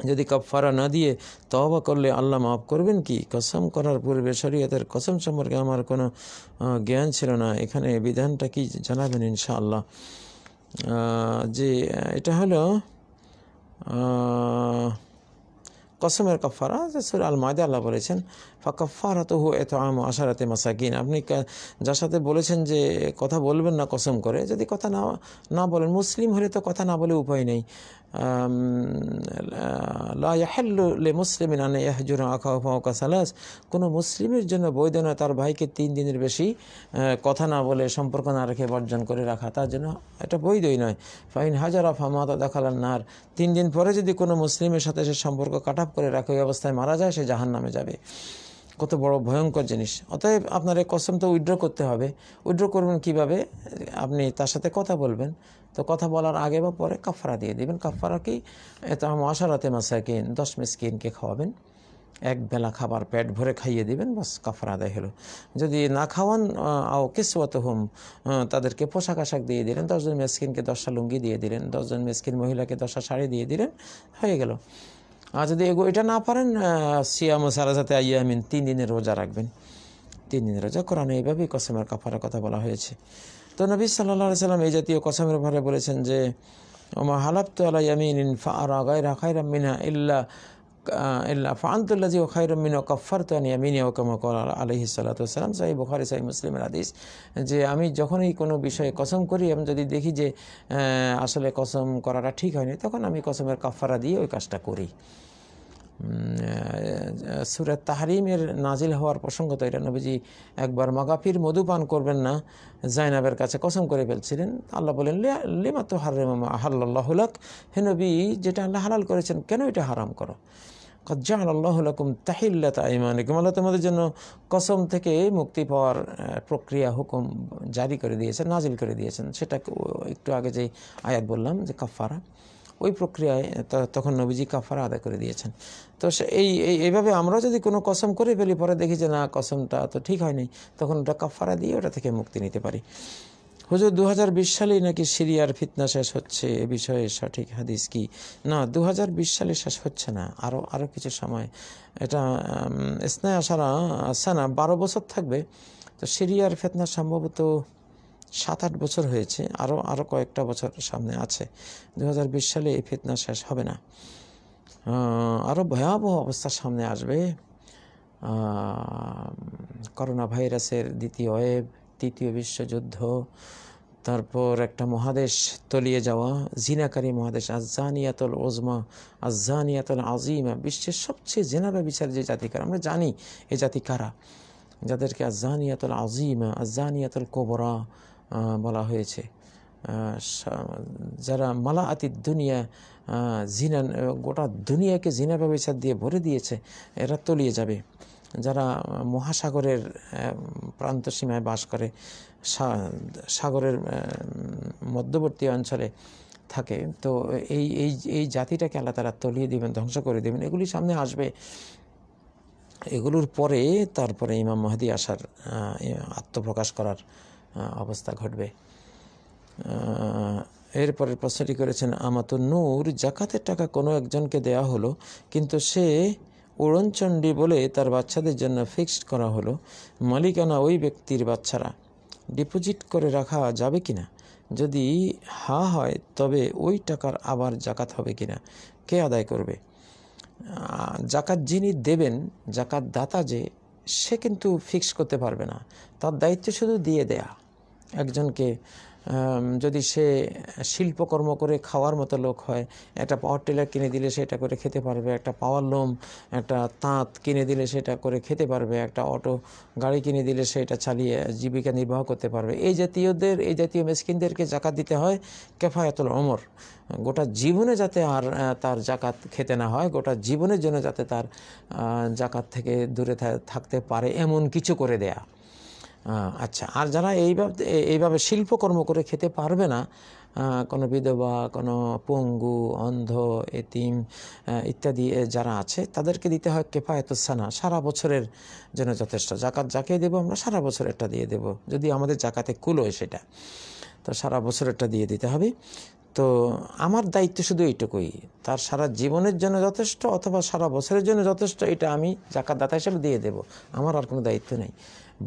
যদি কাফারা না দিয়ে তওবা করলে আল্লাহ মাফ করবেন কি? কসম করার পূর্বে শরীয়তের কসম সম্পর্কে আমার কোনো জ্ঞান ছিল না, এখানে বিধানটা কি জানাবেন ইনশাআল্লাহ। যে এটা হলো কসমের কাফারা, সূরা আল মাইদা আল্লাহ বলেছেন ফাকাফারাতুহু ইতআমু আশারাতি মাসাকিন। আপনি যার সাথে বলেছেন যে কথা বলবেন না কসম করে, যদি কথা না বলেন, মুসলিম হলে তো কথা না বলে উপায় নেই। লা ইয়াহিল্লু লিমুসলিমিন আন ইয়াহজুরা আখাহু ফাওকা সালাস, কোনো মুসলিমের জন্য বৈধ নয় তার ভাইকে 3 দিনের বেশি কথা না বলে, সম্পর্ক না রেখে বর্জন করে রাখা, তার জন্য এটা বৈধই নয়। ফাইন হাজারা ফামাতা দাখালান নার, 3 দিন পরে যদি কোনো মুসলিমের সাথে সে সম্পর্ক কাটাপ করে রাখে, ওই অবস্থায় মারা যায়, সে জাহান্নামে যাবে। কত বড় ভয়ঙ্কর জিনিস। অতএব আপনার এই কসম তো উইথড্র করতে হবে। উইথড্র করবেন কিভাবে? আপনি তার সাথে কথা বলবেন, তো কথা বলার আগে বা পরে কাফারা দিয়ে দিবেন। কাফারা কি? এটা আশারাতে মাসাকিন, 10 মিসকিনকে খাওয়াবেন, এক বেলা খাবার পেট ভরে খাইয়ে দিবেন, বাস কাফারা আদায় হলো। যদি না খাওয়ান আও কিসওয়াতুহুম, তাদেরকে পোশাক আশাক দিয়ে দিলেন, 10 জন মিসকিনকে 10টা লুঙ্গি দিয়ে দিলেন, 10 জন মিসকিন মহিলাকে 10টা শাড়ি দিয়ে দিলেন, হয়ে গেল। আর যদি এটা না পারেন, সিয়াম সালাসাতে আইয়ামিন, 3 দিনের রোজা রাখবেন। 3 দিনের রোজা। কোরআনে এইভাবেই কসমের কাফারার কথা বলা হয়েছে। তো নবী সাল্লাল্লাহু আলাইহি সাল্লাম এই জাতীয় কসমের ব্যাপারে বলেছেন যে ওমা হালাফতু আলা ইয়ামিনিন ফাআরা গায়রা খায়রাম মিনহা ইল্লা ফাআনতুল্লাযী ওয়া খায়রুম মিনহু কাফফারতু আন ইয়ামিনি ওয়া কামা ক্বালা আলাইহিস সালাতু ওয়াস সালাম। সহিহ বুখারী সহিহ মুসলিমের হাদিস, যে আমি যখনই কোনো বিষয়ে কসম করি এবং যদি দেখি যে আসলে কসম করাটা ঠিক হয়নি, তখন আমি কসমের কাফারা দিয়ে ওই কাজটা করি। সূরা তাহরিমের নাজিল হওয়ার প্রসঙ্গ তো এটা। নবীজি একবার মাগাফির মধুপান করবেন না, জাইনাবের কাছে কসম করে ফেলছিলেন। আল্লাহ বলেন লিমা তুহাররিমু মা আহাল্লাল্লাহু লাক, হে নবী, যেটা আল্লাহ হালাল করেছেন কেন এটা হারাম করো? ক্বাদ জাআলাল্লাহু লাকুম তাহিল্লাতা আইমানিকুম, আল্লাহ তোমাদের জন্য কসম থেকে মুক্তি পাওয়ার প্রক্রিয়া হুকুম জারি করে দিয়েছেন, নাজিল করে দিয়েছেন। সেটা একটু আগে যে আয়াত বললাম যে কাফারা, ওই প্রক্রিয়ায় তখন নবীজি কাফারা আদায় করে দিয়েছেন। তো এইভাবে আমরা যদি কোনো কসম করে ফেলি, পরে দেখি যে না কসমটা তো ঠিক হয়নি, তখন ওটা কাফারা দিয়ে ওটা থেকে মুক্তি নিতে পারি। হুজুর 2020 সালেই নাকি সিরিয়ার ফিতনা শেষ হচ্ছে, এ বিষয়ে সঠিক হাদিস কি? না, 2020 সালে শেষ হচ্ছে না, আরও কিছু সময়। এটা ইসনায়ে আশারা সানা, 12 বছর থাকবে। তো সিরিয়ার ফিতনা সম্ভবত 7-8 বছর হয়েছে, আরও কয়েকটা বছর সামনে আছে। 2020 সালে এই ফিতনা শেষ হবে না, আরও ভয়াবহ অবস্থা সামনে আসবে। করোনা ভাইরাসের দ্বিতীয় ওয়েভ, তৃতীয় বিশ্বযুদ্ধ, তারপর একটা মহাদেশ তলিয়ে যাওয়া, জিনাকারী মহাদেশ, আজ্জানিয়াতুল ওজমা, আজ্জানিয়াতুল আজিমা, বিশ্বের সবচেয়ে জেনা ব্যভিচার যে জাতি কারা, আমরা জানি এই জাতি কারা, যাদেরকে আজ্জানিয়াতুল আজিমা, আজ্জানিয়াতুল কোবরা বলা হয়েছে, যারা মালাআতিদ দুনিয়া, জিনা, গোটা দুনিয়াকে জিনা ব্যভিচার দিয়ে ভরে দিয়েছে, এরা তলিয়ে যাবে। যারা মহাসাগরের প্রান্ত সীমায় বাস করে, সাগরের মধ্যবর্তী অঞ্চলে থাকে, তো এই জাতিটাকে আল্লাহ তাআলা তলিয়ে দিবেন, ধ্বংস করে দেবেন। এগুলি সামনে আসবে। এগুলোর পরে তারপরে ইমাম মাহদী আসার, আত্মপ্রকাশ করার অবস্থা ঘটবে। এরপরের প্রশ্নটি করেছেন আমাতুন নূর, জাকাতের টাকা কোনো একজনকে দেয়া হলো, কিন্তু সে উড়নচণ্ডী বলে তার বাচ্চাদের জন্য ফিক্সড করা হলো, মালিকানা ওই ব্যক্তির বাচ্চারা, ডিপোজিট করে রাখা যাবে কিনা? যদি হ্যাঁ হয় তবে ওই টাকার আবার জাকাত হবে কিনা? কে আদায় করবে? জাকাত যিনি দেবেন, জাকাত দাতা সে কিন্তু ফিক্স করতে পারবে না, তার দায়িত্ব শুধু দিয়ে দেয়া। একজনকে যদি সে শিল্পকর্ম করে খাওয়ার মতো লোক হয়, একটা পাওয়ার টিলার কিনে দিলে সেটা করে খেতে পারবে, একটা পাওয়ার লোম, একটা তাঁত কিনে দিলে সেটা করে খেতে পারবে, একটা অটো গাড়ি কিনে দিলে সেটা চালিয়ে জীবিকা নির্বাহ করতে পারবে। এই জাতীয় মিসকিনদেরকে জাকাত দিতে হয় কেফায়াতুল ওমর, গোটা জীবনে যাতে আর তার জাকাত খেতে না হয়, গোটা জীবনের জন্য যাতে তার জাকাত থেকে দূরে থাকতে পারে, এমন কিছু করে দেয়া। আচ্ছা, আর যারা এইভাবে শিল্পকর্ম করে খেতে পারবে না, কোনো বিধবা, কোনো পঙ্গু, অন্ধ, এতিম ইত্যাদি যারা আছে, তাদেরকে দিতে হয় কেফায়াতুস সানা, সারা বছরের জন্য যথেষ্ট। জাকাত যাকে দেবো আমরা সারা বছরেরটা দিয়ে দেব, যদি আমাদের জাকাতে কুলোয় সেটা, তো সারা বছরেরটা দিয়ে দিতে হবে। তো আমার দায়িত্ব শুধু এইটুকুই, তার সারা জীবনের জন্য যথেষ্ট অথবা সারা বছরের জন্য যথেষ্ট, এটা আমি জাকাত দাতা হিসেবে দিয়ে দেব, আমার আর কোনো দায়িত্ব নেই।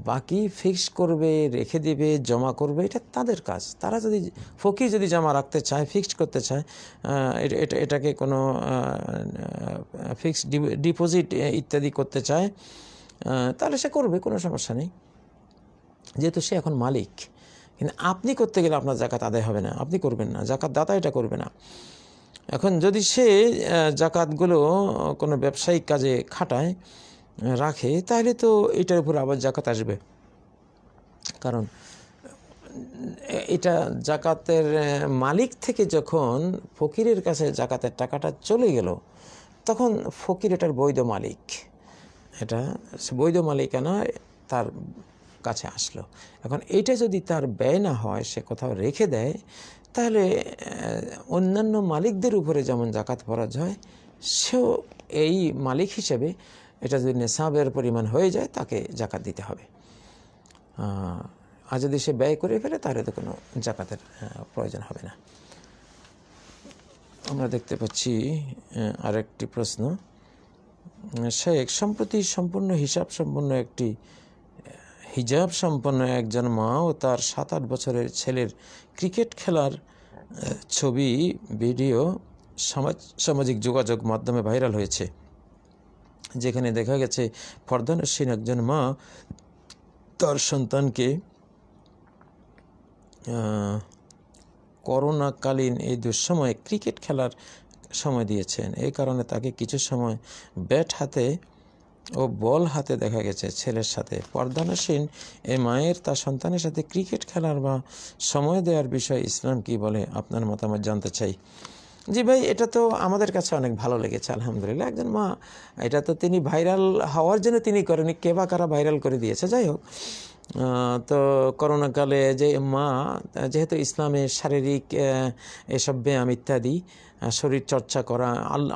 বাকি ফিক্স করবে, রেখে দেবে, জমা করবে, এটা তাদের কাজ। তারা যদি ফকির যদি জমা রাখতে চায়, ফিক্সড করতে চায়, এটাকে কোনো ফিক্সড ডিপোজিট ইত্যাদি করতে চায়, তাহলে সে করবে, কোনো সমস্যা নেই, যেহেতু সে এখন মালিক। কিন্তু আপনি করতে গেলে আপনার জাকাত আদায় হবে না, আপনি করবেন না, জাকাত দাতা এটা করবে না। এখন যদি সে জাকাতগুলো কোনো ব্যবসায়িক কাজে খাটায়, রাখে, তাহলে তো এটার উপর আবার জাকাত আসবে। কারণ এটা জাকাতের মালিক থেকে যখন ফকিরের কাছে জাকাতের টাকাটা চলে গেল, তখন ফকির এটার বৈধ মালিক। এটা বৈধ মালিকানা তার কাছে আসলো। এখন এইটা যদি তার ব্যয় না হয়, সে কোথাও রেখে দেয়, তাহলে অন্যান্য মালিকদের উপরে যেমন জাকাত ফরজ হয়, সেও এই মালিক হিসেবে এটা যদি নেশাবের পরিমাণ হয়ে যায় তাকে জাকাত দিতে হবে। আর যদি সে ব্যয় করে ফেলে তাহলে তো কোনো জাকাতের প্রয়োজন হবে না। আমরা দেখতে পাচ্ছি আরেকটি প্রশ্ন। শেখ, সম্প্রতি সম্পূর্ণ হিজাব সম্পন্ন একজন মা ও তার 7-8 বছরের ছেলের ক্রিকেট খেলার ছবি ভিডিও সামাজিক যোগাযোগ মাধ্যমে ভাইরাল হয়েছে, যেখানে দেখা গেছে পর্দানসীন একজন মা তার সন্তানকে করোনাকালীন এই দুঃসময়ে ক্রিকেট খেলার সময় দিয়েছেন। এই কারণে তাকে কিছু সময় ব্যাট হাতে ও বল হাতে দেখা গেছে ছেলের সাথে। পর্দানসীন এ মায়ের তার সন্তানের সাথে ক্রিকেট খেলার বা সময় দেওয়ার বিষয়ে ইসলাম কি বলে, আপনার মতামত জানতে চাই। জি ভাই, এটা তো আমাদের কাছে অনেক ভালো লেগেছে আলহামদুলিল্লাহ। একজন মা, এটা তো তিনি ভাইরাল হওয়ার জন্য তিনি করেনি, কে বা কারা ভাইরাল করে দিয়েছে। যাই হোক, তো করোনাকালে যে মা, যেহেতু ইসলামে শারীরিক এসব ব্যায়াম ইত্যাদি শরীর চর্চা করা,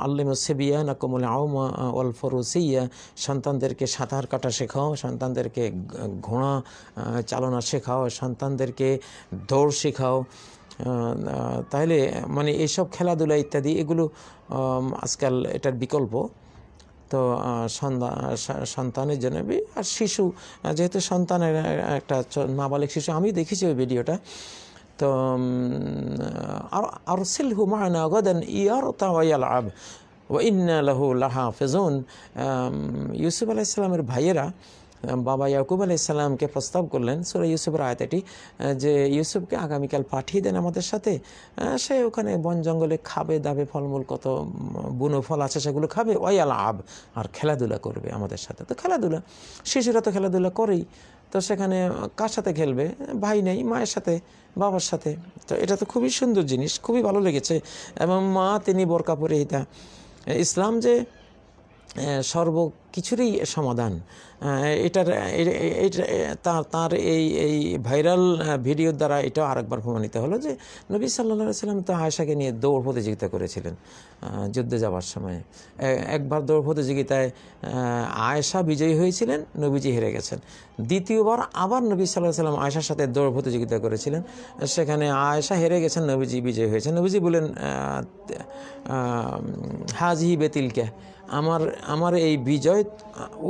আল্লিমুসসিবিয়ান আকুমুল আউমা ওয়াল ফুরুসিয়া, সন্তানদেরকে সাঁতার কাটা শেখাও, সন্তানদেরকে ঘোড়া চালনা শেখাও, সন্তানদেরকে দৌড় শেখাও, তাহলে মানে এইসব খেলাধুলা ইত্যাদি এগুলো আজকাল এটার বিকল্প। তো সন্তানের জন্য আর শিশু, যেহেতু সন্তানের একটা নাবালিক শিশু, আমি দেখেছি ওই ভিডিওটা। তো আর সিলহু মা'না গাদান ইয়ারতা ওয়া ইয়ালআব ওয়া ইন্না লাহু লাহাফিজুন। ইউসুফ আলাইহিস সালামের ভাইয়েরা বাবা ইয়াকুব আলাইহিস সালামকে প্রস্তাব করলেন সূরা ইউসুফের আয়াতটি, যে ইউসুফকে আগামীকাল পাঠিয়ে দেন আমাদের সাথে, সে ওখানে বন জঙ্গলে খাবে দাবে, ফলমূল কত বুনো ফল আছে সেগুলো খাবে, ওয়াল আব, আর খেলাধুলা করবে আমাদের সাথে। তো খেলাধুলা, শিশুরা তো খেলাধুলা করেই, তো সেখানে কার সাথে খেলবে? ভাই নেই, মায়ের সাথে, বাবার সাথে। তো এটা তো খুবই সুন্দর জিনিস, খুবই ভালো লেগেছে। এবং মা তিনি বোরকা পরিহিতা। ইসলাম যে সর্বকিছুরই সমাধান, তার এই ভাইরাল ভিডিওর দ্বারা এটাও আরেকবার প্রমাণিত হলো যে নবী সাল্লাল্লাহু আলাইহি সাল্লাম তো আয়েশাকে নিয়ে দৌড় প্রতিযোগিতা করেছিলেন যুদ্ধে যাওয়ার সময়। একবার দৌড় প্রতিযোগিতায় আয়েশা বিজয়ী হয়েছিলেন, নবীজি হেরে গেছেন। দ্বিতীয়বার আবার নবী সাল্লাল্লাহু আলাইহি সাল্লাম আয়েশার সাথে দৌড় প্রতিযোগিতা করেছিলেন, সেখানে আয়েশা হেরে গেছেন, নবীজি বিজয়ী হয়েছেন। নবীজি বলেন, হাজিহি বেতিলকে, আমার এই বিজয়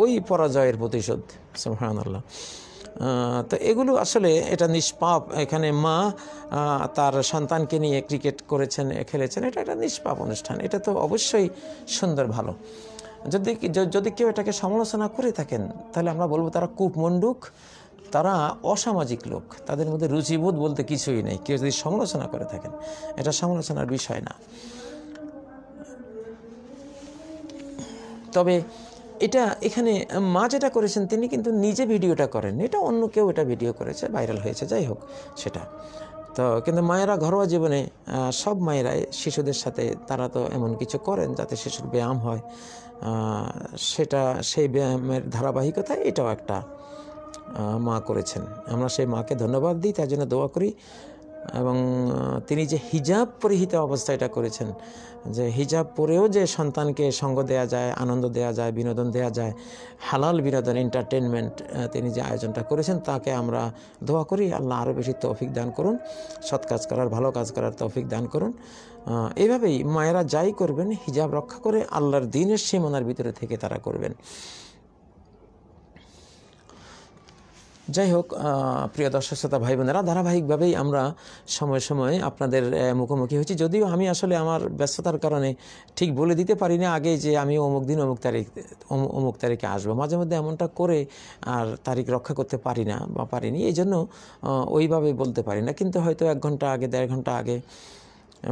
ওই পরাজয়ের প্রতিশোধ। সুবহানাল্লাহ। তো এগুলো আসলে এটা নিষ্পাপ। এখানে মা তার সন্তানকে নিয়ে ক্রিকেট করেছেন, খেলেছেন, এটা একটা নিষ্পাপ অনুষ্ঠান। এটা তো অবশ্যই সুন্দর, ভালো। যদি কেউ এটাকে সমালোচনা করে থাকেন তাহলে আমরা বলবো তারা কূপমণ্ডুক, তারা অসামাজিক লোক, তাদের মধ্যে রুচিবোধ বলতে কিছুই নেই। কেউ যদি সমালোচনা করে থাকেন, এটা সমালোচনার বিষয় না। তবে এটা এখানে মা যেটা করেছেন তিনি কিন্তু নিজে ভিডিওটা করেন, এটা অন্য কেউ এটা ভিডিও করেছে, ভাইরাল হয়েছে, যাই হোক সেটা। তো কিন্তু মায়েরা ঘরোয়া জীবনে সব মায়েরাই শিশুদের সাথে তারা তো এমন কিছু করেন যাতে শিশুর ব্যায়াম হয়, সেটা সেই ব্যায়ামের ধারাবাহিকতায় এটাও একটা মা করেছেন। আমরা সেই মাকে ধন্যবাদ দিই, তার জন্য দোয়া করি। এবং তিনি যে হিজাব পরিহিত অবস্থা এটা করেছেন, যে হিজাব পরেও যে সন্তানকে সঙ্গ দেয়া যায়, আনন্দ দেয়া যায়, বিনোদন দেয়া যায়, হালাল বিনোদন, এন্টারটেনমেন্ট, তিনি যে আয়োজনটা করেছেন তাকে আমরা দোয়া করি আল্লাহ আরও বেশি তৌফিক দান করুন, সৎ কাজ করার, ভালো কাজ করার তৌফিক দান করুন। এইভাবেই মায়েরা যাই করবেন হিজাব রক্ষা করে আল্লাহর দ্বীনের সীমানার ভিতরে থেকে তারা করবেন। যাই হোক, প্রিয় দর্শক শ্রোতা ভাই বোনেরা, ধারাবাহিকভাবেই আমরা সময়ে সময়ে আপনাদের মুখোমুখি হয়েছি। যদিও আমি আসলে আমার ব্যস্ততার কারণে ঠিক বলে দিতে পারি না আগে যে আমি অমুক দিন অমুক তারিখে আসবো। মাঝে মধ্যে এমনটা করে আর তারিখ রক্ষা করতে পারি না বা পারিনি, এই জন্য ওইভাবে বলতে পারি না। কিন্তু হয়তো 1 ঘন্টা আগে, 1.5 ঘন্টা আগে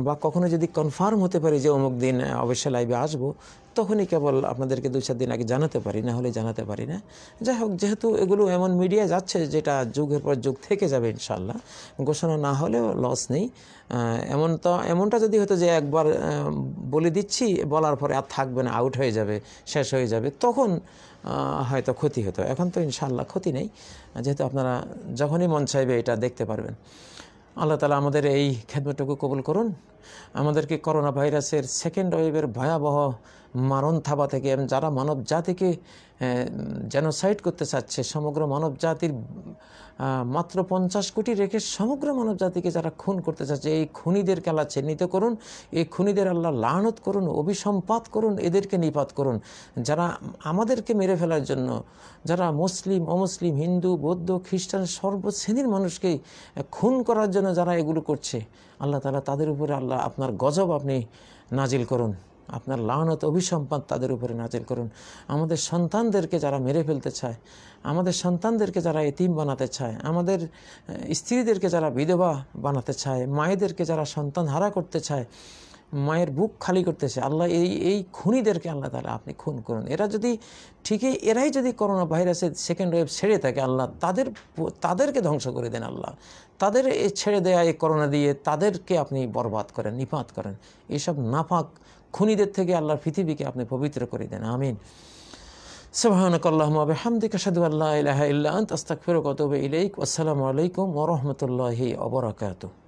বা কখনো যদি কনফার্ম হতে পারি যে অমুক দিন অবশ্যই লাইভে আসবো, তখনই কেবল আপনাদেরকে 2-4 দিন আগে জানাতে পারি, না হলে জানাতে পারি না। যাই হোক, যেহেতু এগুলো এমন মিডিয়ায় যাচ্ছে যেটা যুগের পর যুগ থেকে যাবে ইনশাআল্লাহ, ঘোষণা না হলেও লস নেই। এমনটা যদি হতো যে একবার বলে দিচ্ছি, বলার পরে আর থাকবে না, আউট হয়ে যাবে, শেষ হয়ে যাবে, তখন হয়তো ক্ষতি হতো। এখন তো ইনশাআল্লাহ ক্ষতি নেই, যেহেতু আপনারা যখনই মন চাইবে এটা দেখতে পারবেন। আল্লাহ তাআলা আমাদের এই খেদমতটুকু কবুল করুন। আমাদেরকে করোনা ভাইরাসের সেকেন্ড ওয়েভের ভয়াবহ মারণ থাবা থেকে, এবং যারা মানব জাতিকে জেনোসাইড করতে চাচ্ছে, সমগ্র মানব জাতির মাত্র 50 কোটি রেখে সমগ্র মানব জাতিকে যারা খুন করতে চাচ্ছে, এই খুনিদেরকে আল্লাহ চিহ্নিত করুন, এই খুনিদের আল্লাহ লানত করুন, অভিসম্পাত করুন, এদেরকে নিপাত করুন। যারা আমাদেরকে মেরে ফেলার জন্য, যারা মুসলিম, অমুসলিম, হিন্দু, বৌদ্ধ, খ্রিস্টান সর্বশ্রেণীর মানুষকে খুন করার জন্য যারা এগুলো করছে, আল্লাহ তাআলা তাদের উপরে আল্লাহ আপনার গজব আপনি নাজিল করুন, আপনার লানত অভিসম্পাত তাদের উপরে নাজিল করুন। আমাদের সন্তানদেরকে যারা মেরে ফেলতে চায়, আমাদের সন্তানদেরকে যারা এতিম বানাতে চায়, আমাদের স্ত্রীদেরকে যারা বিধবা বানাতে চায়, মায়েদেরকে যারা সন্তান হারা করতে চায়, মায়ের বুক খালি করতেছে, আল্লাহ এই খুনিদেরকে আল্লাহ তাআলা আপনি খুন করুন। এরাই যদি করোনা ভাইরাসের সেকেন্ড ওয়েভ ছেড়ে থাকে, আল্লাহ তাদেরকে ধ্বংস করে দেন। আল্লাহ তাদের ছেড়ে দেয়া এই করোনা দিয়ে তাদেরকে আপনি বরবাদ করেন, নিপাত করেন। এইসব নাপাক খুনিদের থেকে আল্লাহর পৃথিবীকে আপনি পবিত্র করে দেন। আমিন। সুবহানাকাল্লাহুম্মা ওয়া বিহামদিকা আশহাদু আল্লা ইলাহা ইল্লা আনতা আস্তাগফিরুকা ওয়া আতুবু ইলাইক। আসসালামু আলাইকুম ওয়া রাহমাতুল্লাহি ওয়া বারাকাতুহু।